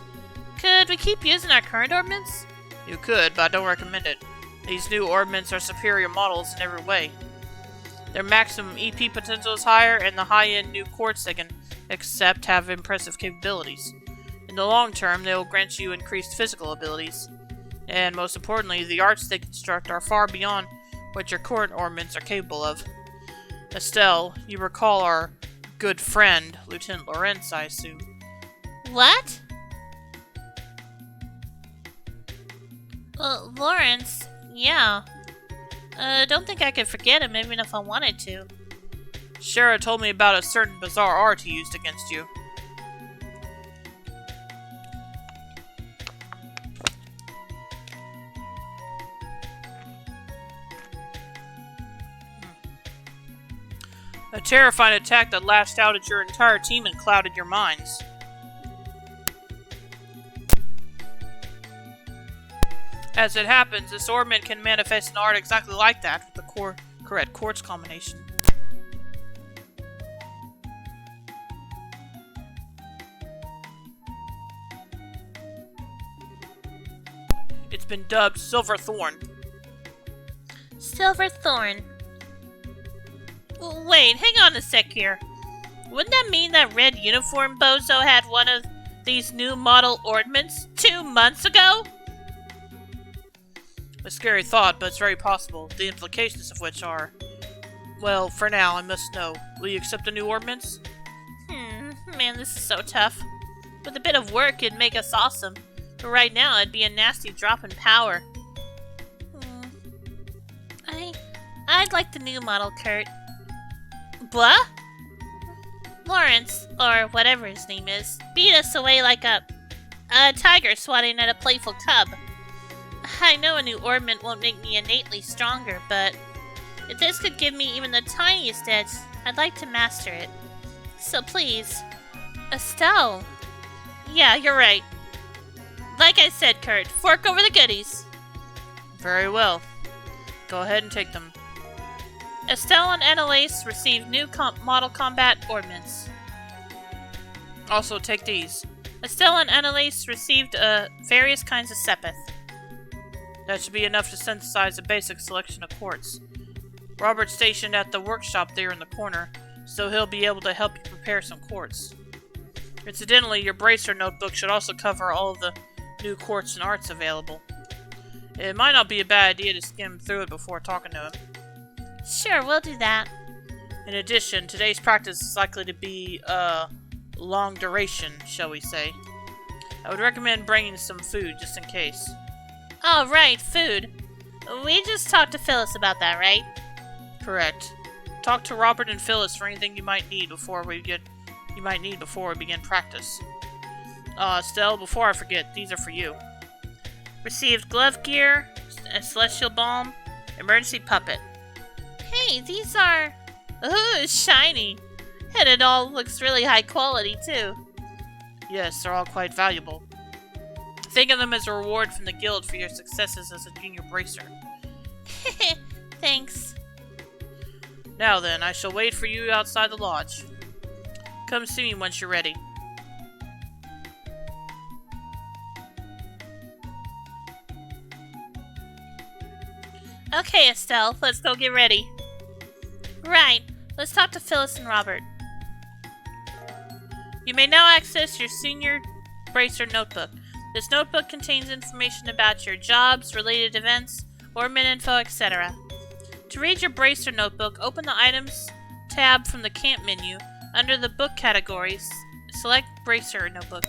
Could we keep using our current orbments? You could, but I don't recommend it. These new orbments are superior models in every way. Their maximum EP potential is higher, and the high-end new quartz they can accept have impressive capabilities. In the long term, they will grant you increased physical abilities. And most importantly, the arts they construct are far beyond what your current orbments are capable of. Estelle, you recall our good friend, Lieutenant Lawrence, I assume. What? Lawrence, yeah. Don't think I could forget him even if I wanted to. Shara told me about a certain bizarre art he used against you. A terrifying attack that lashed out at your entire team and clouded your minds. As it happens, this ornament can manifest an art exactly like that with the correct quartz combination. It's been dubbed Silverthorn. Silverthorn. Wait, hang on a sec here. Wouldn't that mean that red uniform bozo had one of these new model ornaments 2 months ago? A scary thought, but it's very possible. The implications of which are... Well, for now, I must know. Will you accept the new ornaments? Man, this is so tough. With a bit of work, it'd make us awesome. But right now, it'd be a nasty drop in power. I'd like the new model, Kurt. Blah? Lawrence, or whatever his name is, beat us away like a tiger swatting at a playful cub. I know a new ornament won't make me innately stronger, but if this could give me even the tiniest edge, I'd like to master it. So please, Estelle. Yeah, you're right. Like I said, Kurt, fork over the goodies. Very well. Go ahead and take them. Estelle and Annalise received new model combat ornaments. Also, take these. Estelle and Annalise received various kinds of sepith. That should be enough to synthesize a basic selection of quartz. Robert's stationed at the workshop there in the corner, so he'll be able to help you prepare some quartz. Incidentally, your bracer notebook should also cover all of the new quartz and arts available. It might not be a bad idea to skim through it before talking to him. Sure, we'll do that. In addition, today's practice is likely to be, long duration, shall we say. I would recommend bringing some food, just in case. Oh, right, food. We just talked to Phyllis about that, right? Correct. Talk to Robert and Phyllis for anything you might need before we begin practice. Estelle, before I forget, these are for you. Received glove gear, a celestial balm, emergency puppet. Hey, these are... Ooh, shiny. And it all looks really high quality, too. Yes, they're all quite valuable. Think of them as a reward from the guild for your successes as a junior bracer. Thanks. Now then, I shall wait for you outside the lodge. Come see me once you're ready. Okay, Estelle, let's go get ready. Right, let's talk to Phyllis and Robert. You may now access your senior bracer notebook. This notebook contains information about your jobs, related events, ornament info, etc. To read your bracer notebook, open the Items tab from the Camp menu. Under the Book categories, select Bracer Notebook.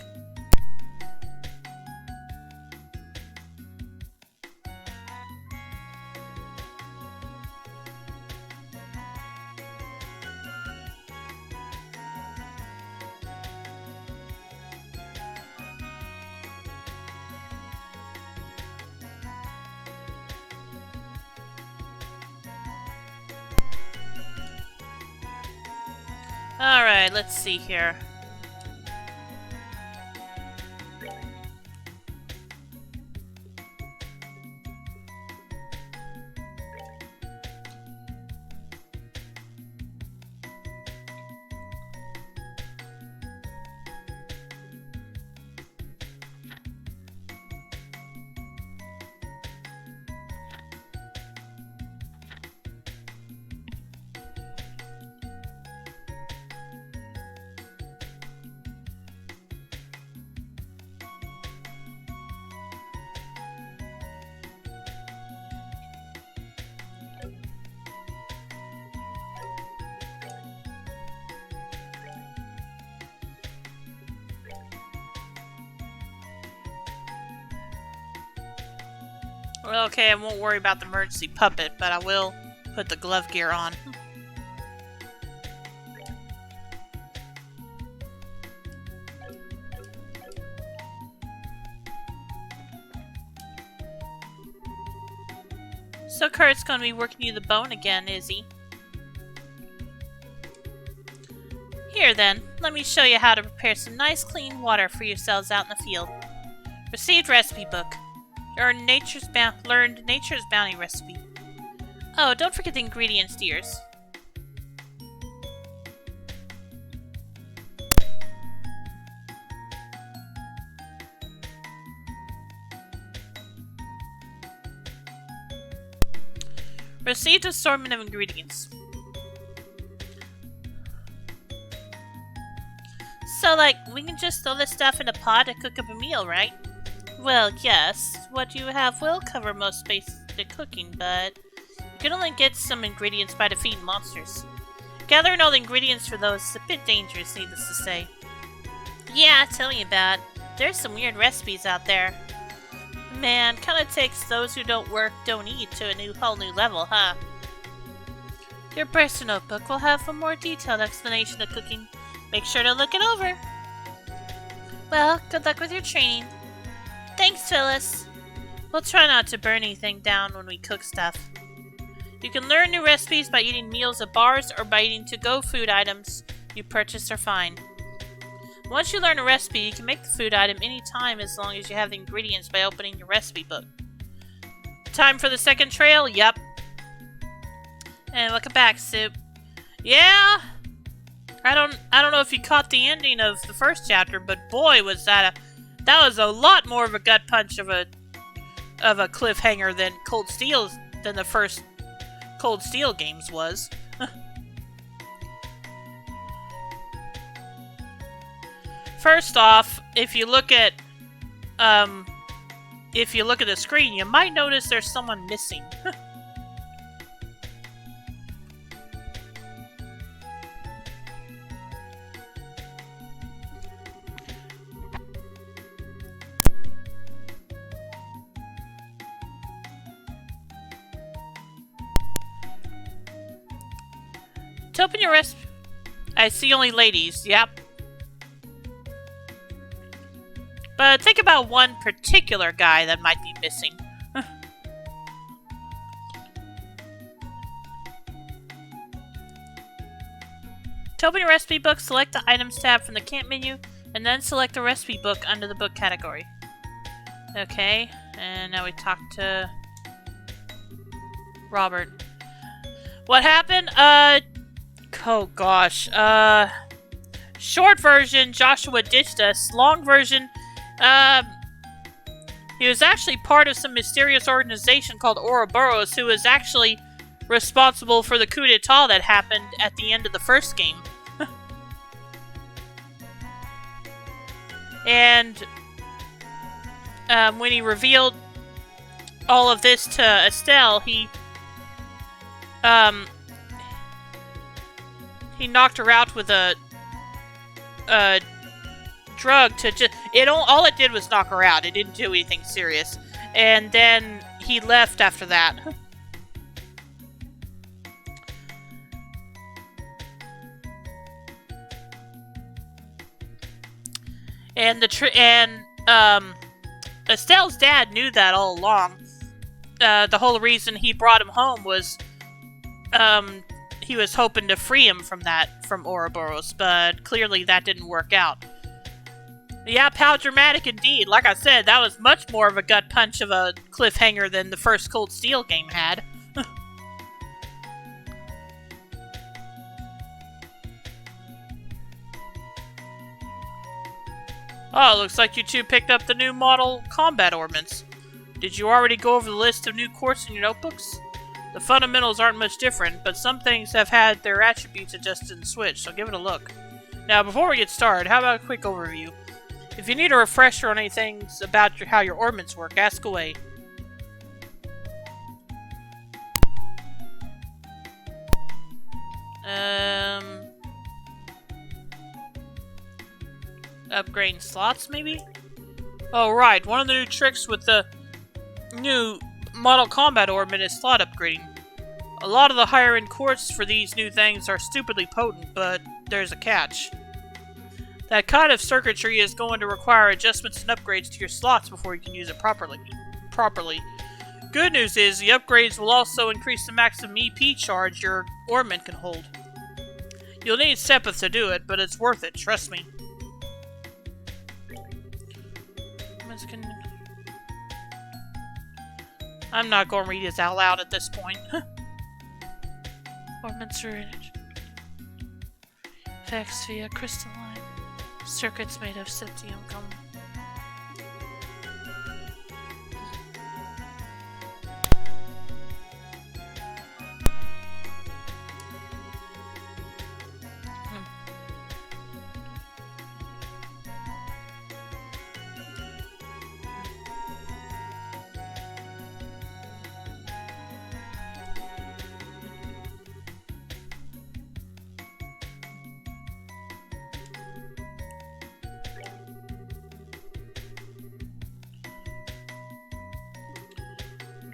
Alright, let's see here. Well, okay, I won't worry about the emergency puppet, but I will put the glove gear on. So Kurt's gonna be working you the bone again, is he? Here then, let me show you how to prepare some nice clean water for yourselves out in the field. Received recipe book. Learned Nature's Bounty recipe. Oh, don't forget the ingredients, dears. Received assortment of ingredients. So, like, we can just throw this stuff in a pot and cook up a meal, right? Well, yes. What you have will cover most basic cooking, but you can only get some ingredients by defeating monsters. Gathering all the ingredients for those is a bit dangerous, needless to say. Yeah, tell me about it. There's some weird recipes out there. Man, kinda takes those who don't eat to a whole new level, huh? Your Burster notebook will have a more detailed explanation of cooking. Make sure to look it over. Well, good luck with your training. Thanks, Phyllis. We'll try not to burn anything down when we cook stuff. You can learn new recipes by eating meals at bars or by eating to-go food items you purchase or find. Once you learn a recipe, you can make the food item anytime as long as you have the ingredients by opening your recipe book. Time for the second trail? Yep. And welcome back, Soup. Yeah? I don't know if you caught the ending of the first chapter, but boy was that was a lot more of a gut punch of a cliffhanger than the first Cold Steel games was. First off, if you look at the screen, you might notice there's someone missing. To open your recipe, I see only ladies. Yep. But think about one particular guy that might be missing. To open your recipe book, select the Items tab from the Camp menu, and then select the recipe book under the book category. Okay, and now we talk to Robert. What happened? Oh gosh. Short version, Joshua ditched us. Long version, he was actually part of some mysterious organization called Ouroboros, who was actually responsible for the coup d'etat that happened at the end of the first game. And when he revealed all of this to Estelle, he knocked her out with a drug to just all it did was knock her out. It didn't do anything serious. And then he left after that. And Estelle's dad knew that all along. The whole reason he brought him home was he was hoping to free him from Ouroboros, but clearly that didn't work out. Yep, how dramatic indeed. Like I said, that was much more of a gut punch of a cliffhanger than the first Cold Steel game had. Oh, looks like you two picked up the new model combat ornaments. Did you already go over the list of new quests in your notebooks? The fundamentals aren't much different, but some things have had their attributes adjusted and switched, so give it a look. Now, before we get started, how about a quick overview? If you need a refresher on anything about how your ornaments work, ask away. Upgrading slots, maybe? Oh, right. One of the new tricks with the new model combat ornament is slot upgrading. A lot of the higher end quartz for these new things are stupidly potent, but there's a catch. That kind of circuitry is going to require adjustments and upgrades to your slots before you can use it properly. Good news is the upgrades will also increase the maximum EP charge your orbment can hold. You'll need Sepith to do it, but it's worth it, trust me. I'm not going to read this out loud at this point. Orbments drainage. Effects via crystalline circuits made of septium gum.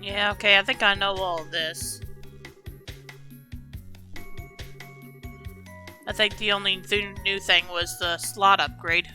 Yeah, okay, I think I know all of this. I think the only new thing was the slot upgrade.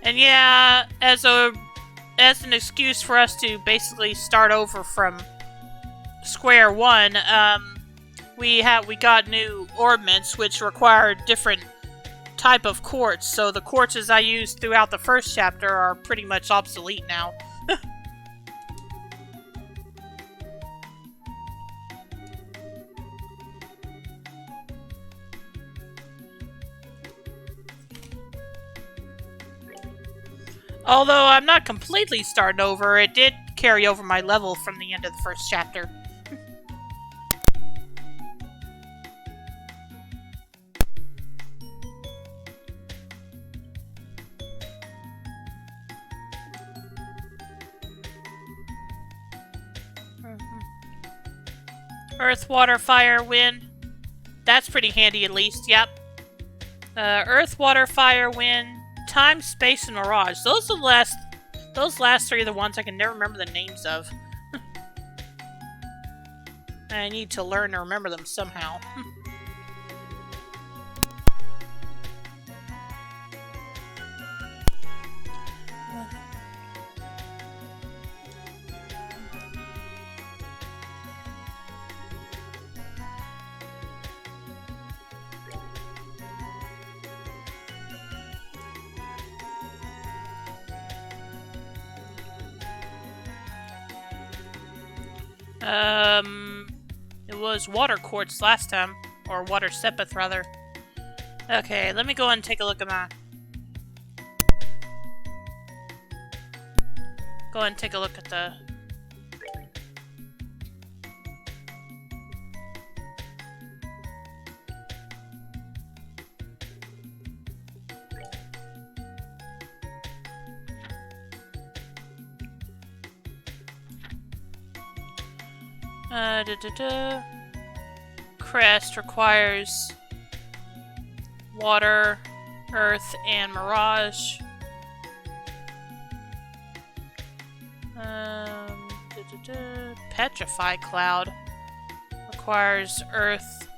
And yeah, as an excuse for us to basically start over from square one, we got new orbments which require different type of quartz. So the quartzes I used throughout the first chapter are pretty much obsolete now. Although I'm not completely starting over, it did carry over my level from the end of the first chapter. Earth, water, fire, wind. That's pretty handy at least, yep. Earth, water, fire, wind, time, space, and mirage. Those last three are the ones I can never remember the names of. I need to learn to remember them somehow. It was water quartz last time, or water sepith rather. Okay, let me go and take a look at my... Go ahead and take a look at the... Crest requires water, earth, and mirage. Petrify cloud requires earth.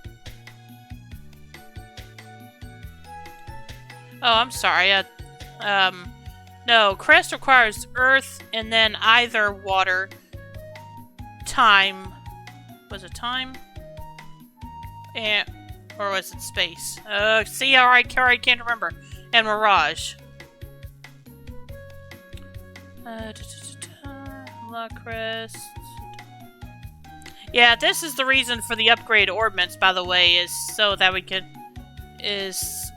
Oh, I'm sorry. No, Crest requires earth and then either water, time. Was it time? And, or was it space? See how I can't remember. And mirage. La Crest. Yeah, this is the reason for the upgrade orbments, by the way, is so that we could... is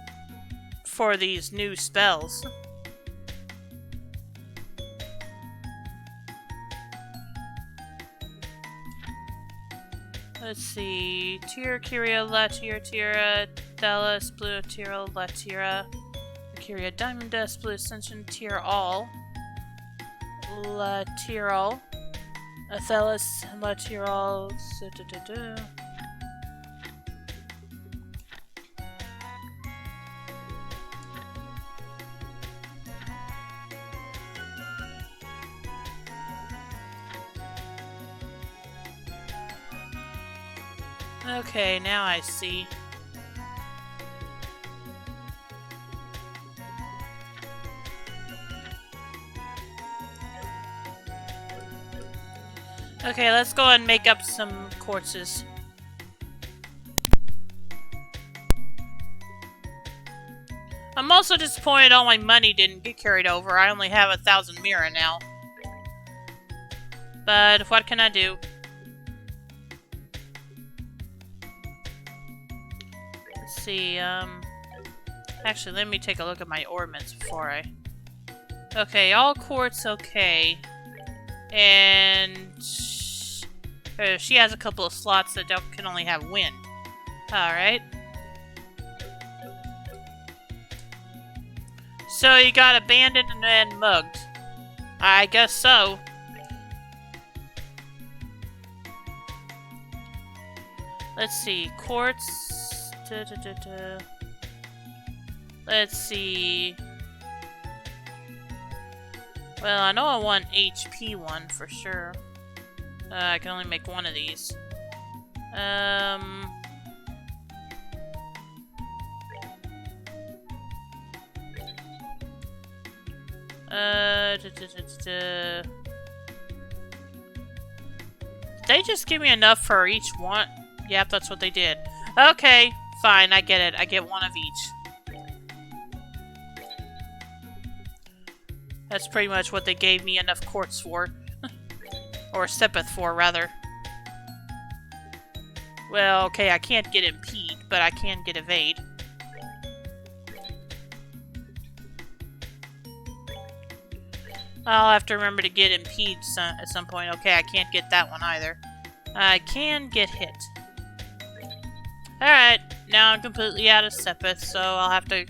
for these new spells. Let's see. Tira, Kyria, Latira, Tira, Dallas, Blue, Tira, Latira, Kyria, Diamond Dust, Blue Ascension, Tira, All, Latiral, Athelis, Latiral, Okay, now I see. Okay, let's go and make up some quartzes. I'm also disappointed all my money didn't get carried over. I only have 1,000 Mira now. But what can I do? Let's see, actually, let me take a look at my ornaments before I... Okay, all quartz okay. And... she has a couple of slots that can only have wind. Alright. So you got abandoned and then mugged. I guess so. Let's see. Quartz. Let's see. Well, I know I want HP one for sure. I can only make one of these. Did they just give me enough for each one? Yep, that's what they did. Okay, fine, I get it. I get one of each. That's pretty much what they gave me enough quartz for. Or Sepith for, rather. Well, okay, I can't get Impede, but I can get Evade. I'll have to remember to get Impede at some point. Okay, I can't get that one either. I can get Hit. Alright, now I'm completely out of Sepith, so I'll have to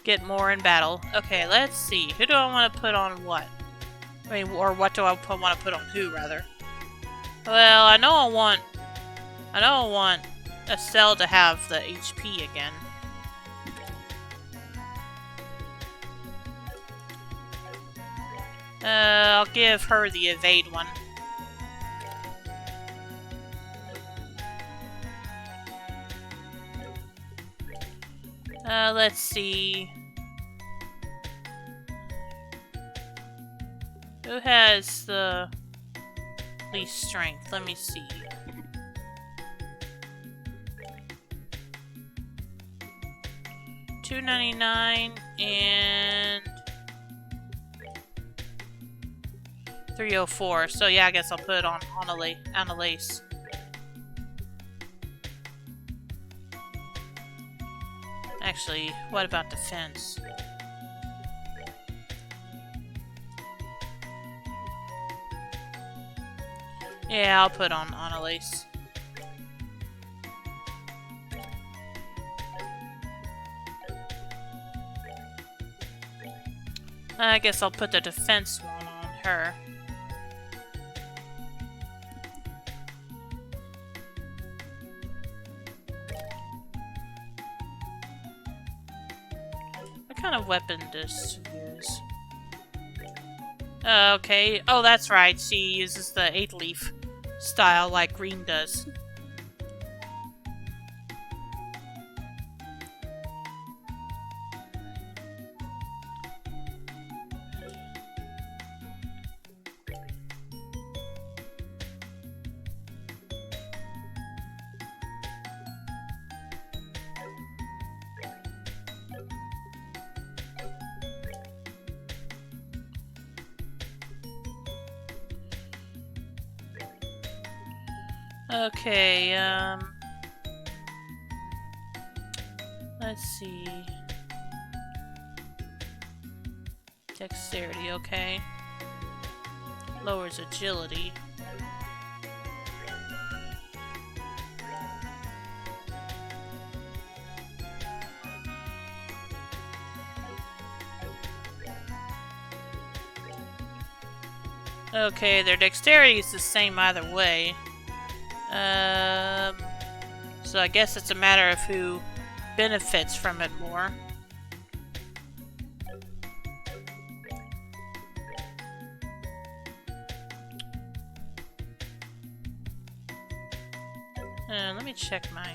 get more in battle. Okay, let's see. Who do I want to put on what? I mean, or what do I want to put on who, rather? Well, I know I want Estelle to have the HP again. I'll give her the evade one. Let's see. Who has the least strength? Let me see. $299 and 304. So yeah, I guess I'll put it on Annalise. Actually, what about defense? Yeah, I'll put on Annalise. I guess I'll put the defense one on her. What kind of weapon does she use? Okay. Oh, that's right. She uses the 8-leaf style like Green does. Okay, let's see. Dexterity, okay. Lowers agility. Okay, their dexterity is the same either way. So I guess it's a matter of who benefits from it more. Let me check my...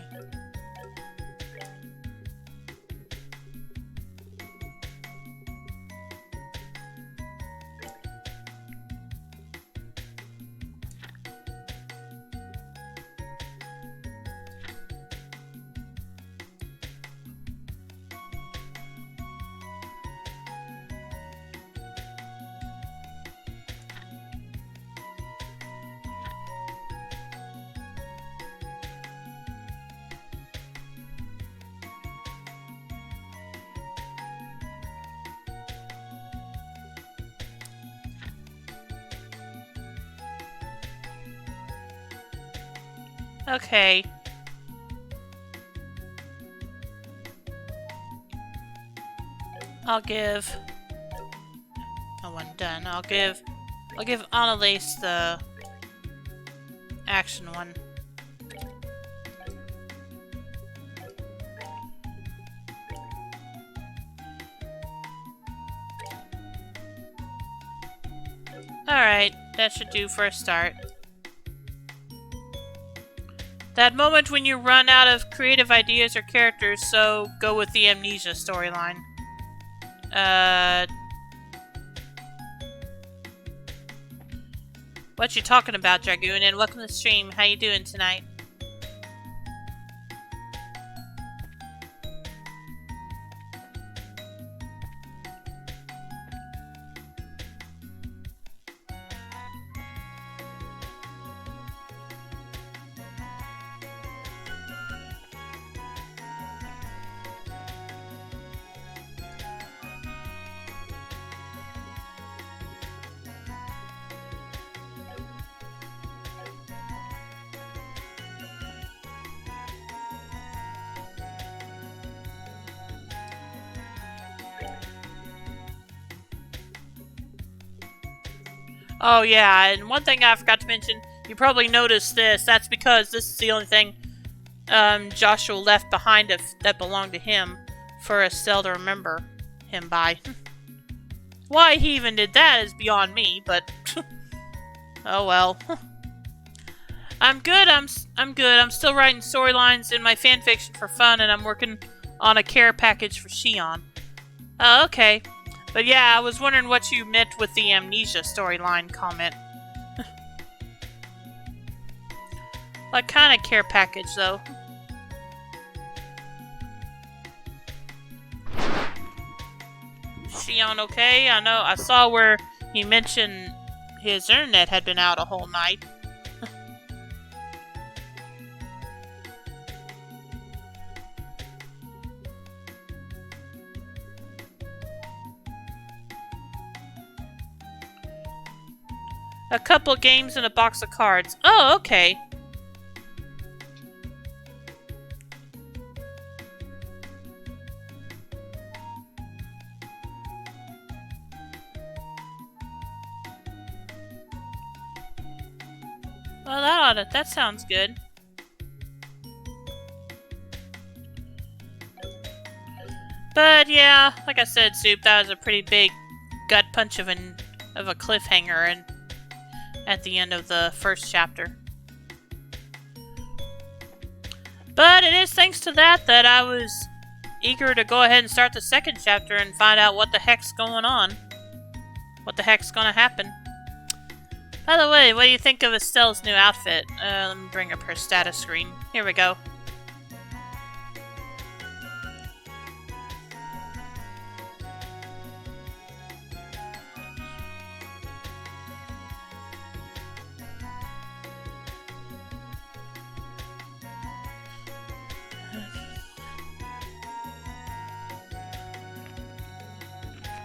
Okay. I'll give... Oh, I'm done. I'll give Annalise the action one. Alright, that should do for a start. That moment when you run out of creative ideas or characters, so go with the Amnesia storyline. What you talking about, Dragoon? And welcome to the stream. How you doing tonight? Oh yeah, and one thing I forgot to mention, you probably noticed this, that's because this is the only thing Joshua left behind that belonged to him for Estelle to remember him by. Why he even did that is beyond me, but oh well. I'm good, I'm good. I'm still writing storylines in my fanfiction for fun, and I'm working on a care package for Shion. Oh, okay. But yeah, I was wondering what you meant with the Amnesia storyline comment. What kind of care package, though? Shion okay? I know, I saw where he mentioned his internet had been out a whole night. A couple games and a box of cards. Oh, okay. Well, that sounds good. But yeah, like I said, Soup, that was a pretty big gut punch of a cliffhanger and at the end of the first chapter. But it is thanks to that I was eager to go ahead and start the second chapter and find out what the heck's going on. What the heck's gonna happen. By the way, what do you think of Estelle's new outfit? Let me bring up her status screen. Here we go.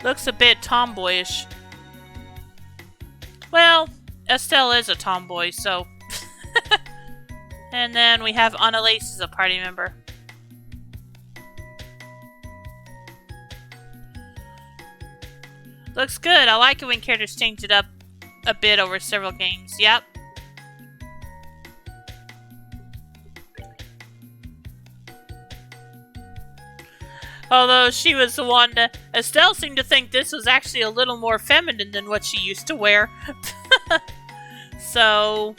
Looks a bit tomboyish. Well, Estelle is a tomboy, so... And then we have Annalise as a party member. Looks good. I like it when characters change it up a bit over several games. Yep. Although she was the one that... Estelle seemed to think this was actually a little more feminine than what she used to wear. So...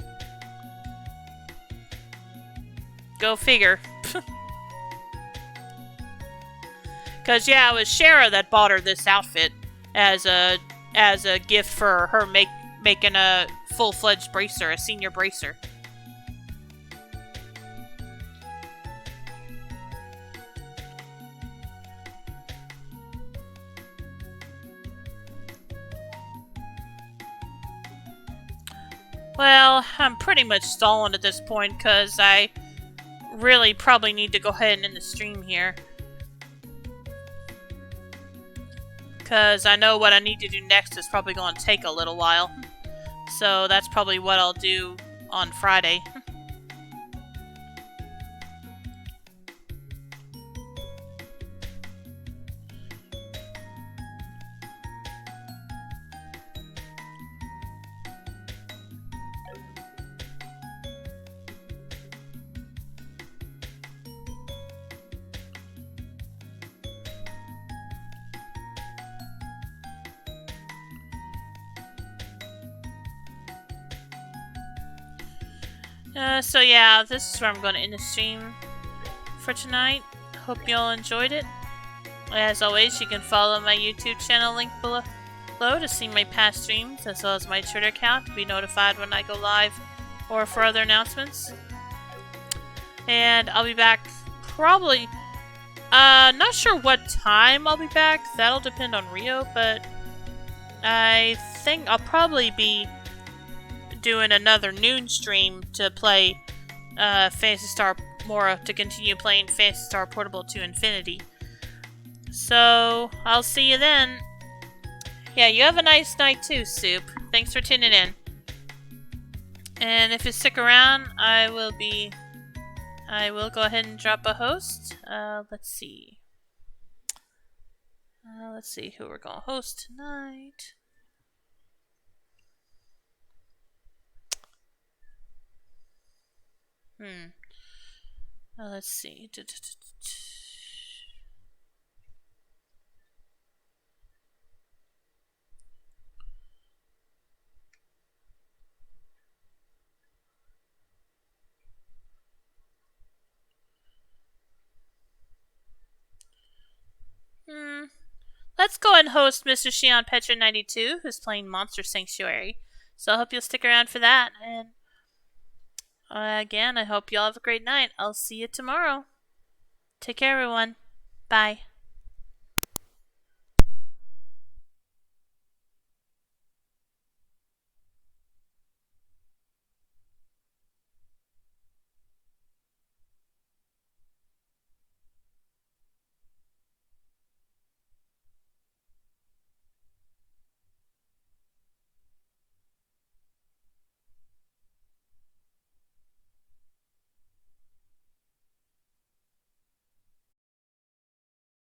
Go figure. Cause yeah, it was Shara that bought her this outfit as a gift for her making a full-fledged bracer, a senior bracer. Well, I'm pretty much stalling at this point because I really probably need to go ahead and end the stream here. Because I know what I need to do next is probably going to take a little while. So that's probably what I'll do on Friday. So yeah, this is where I'm going to end the stream for tonight. Hope you all enjoyed it. As always, you can follow my YouTube channel link below to see my past streams, as well as my Twitter account to be notified when I go live or for other announcements. And I'll be back probably, not sure what time I'll be back. That'll depend on Rio, but I think I'll probably be doing another noon stream to play Phantasy Star Mora, to continue playing Phantasy Star Portable to Infinity. So I'll see you then. Yeah, you have a nice night too, Soup. Thanks for tuning in. And if you stick around, I will go ahead and drop a host. Let's see. Let's see who we're gonna host tonight. Let's see. Let's go and host Mr. Shion Petra 92, who's playing Monster Sanctuary. So I hope you'll stick around for that. And again, I hope you all have a great night. I'll see you tomorrow. Take care, everyone. Bye.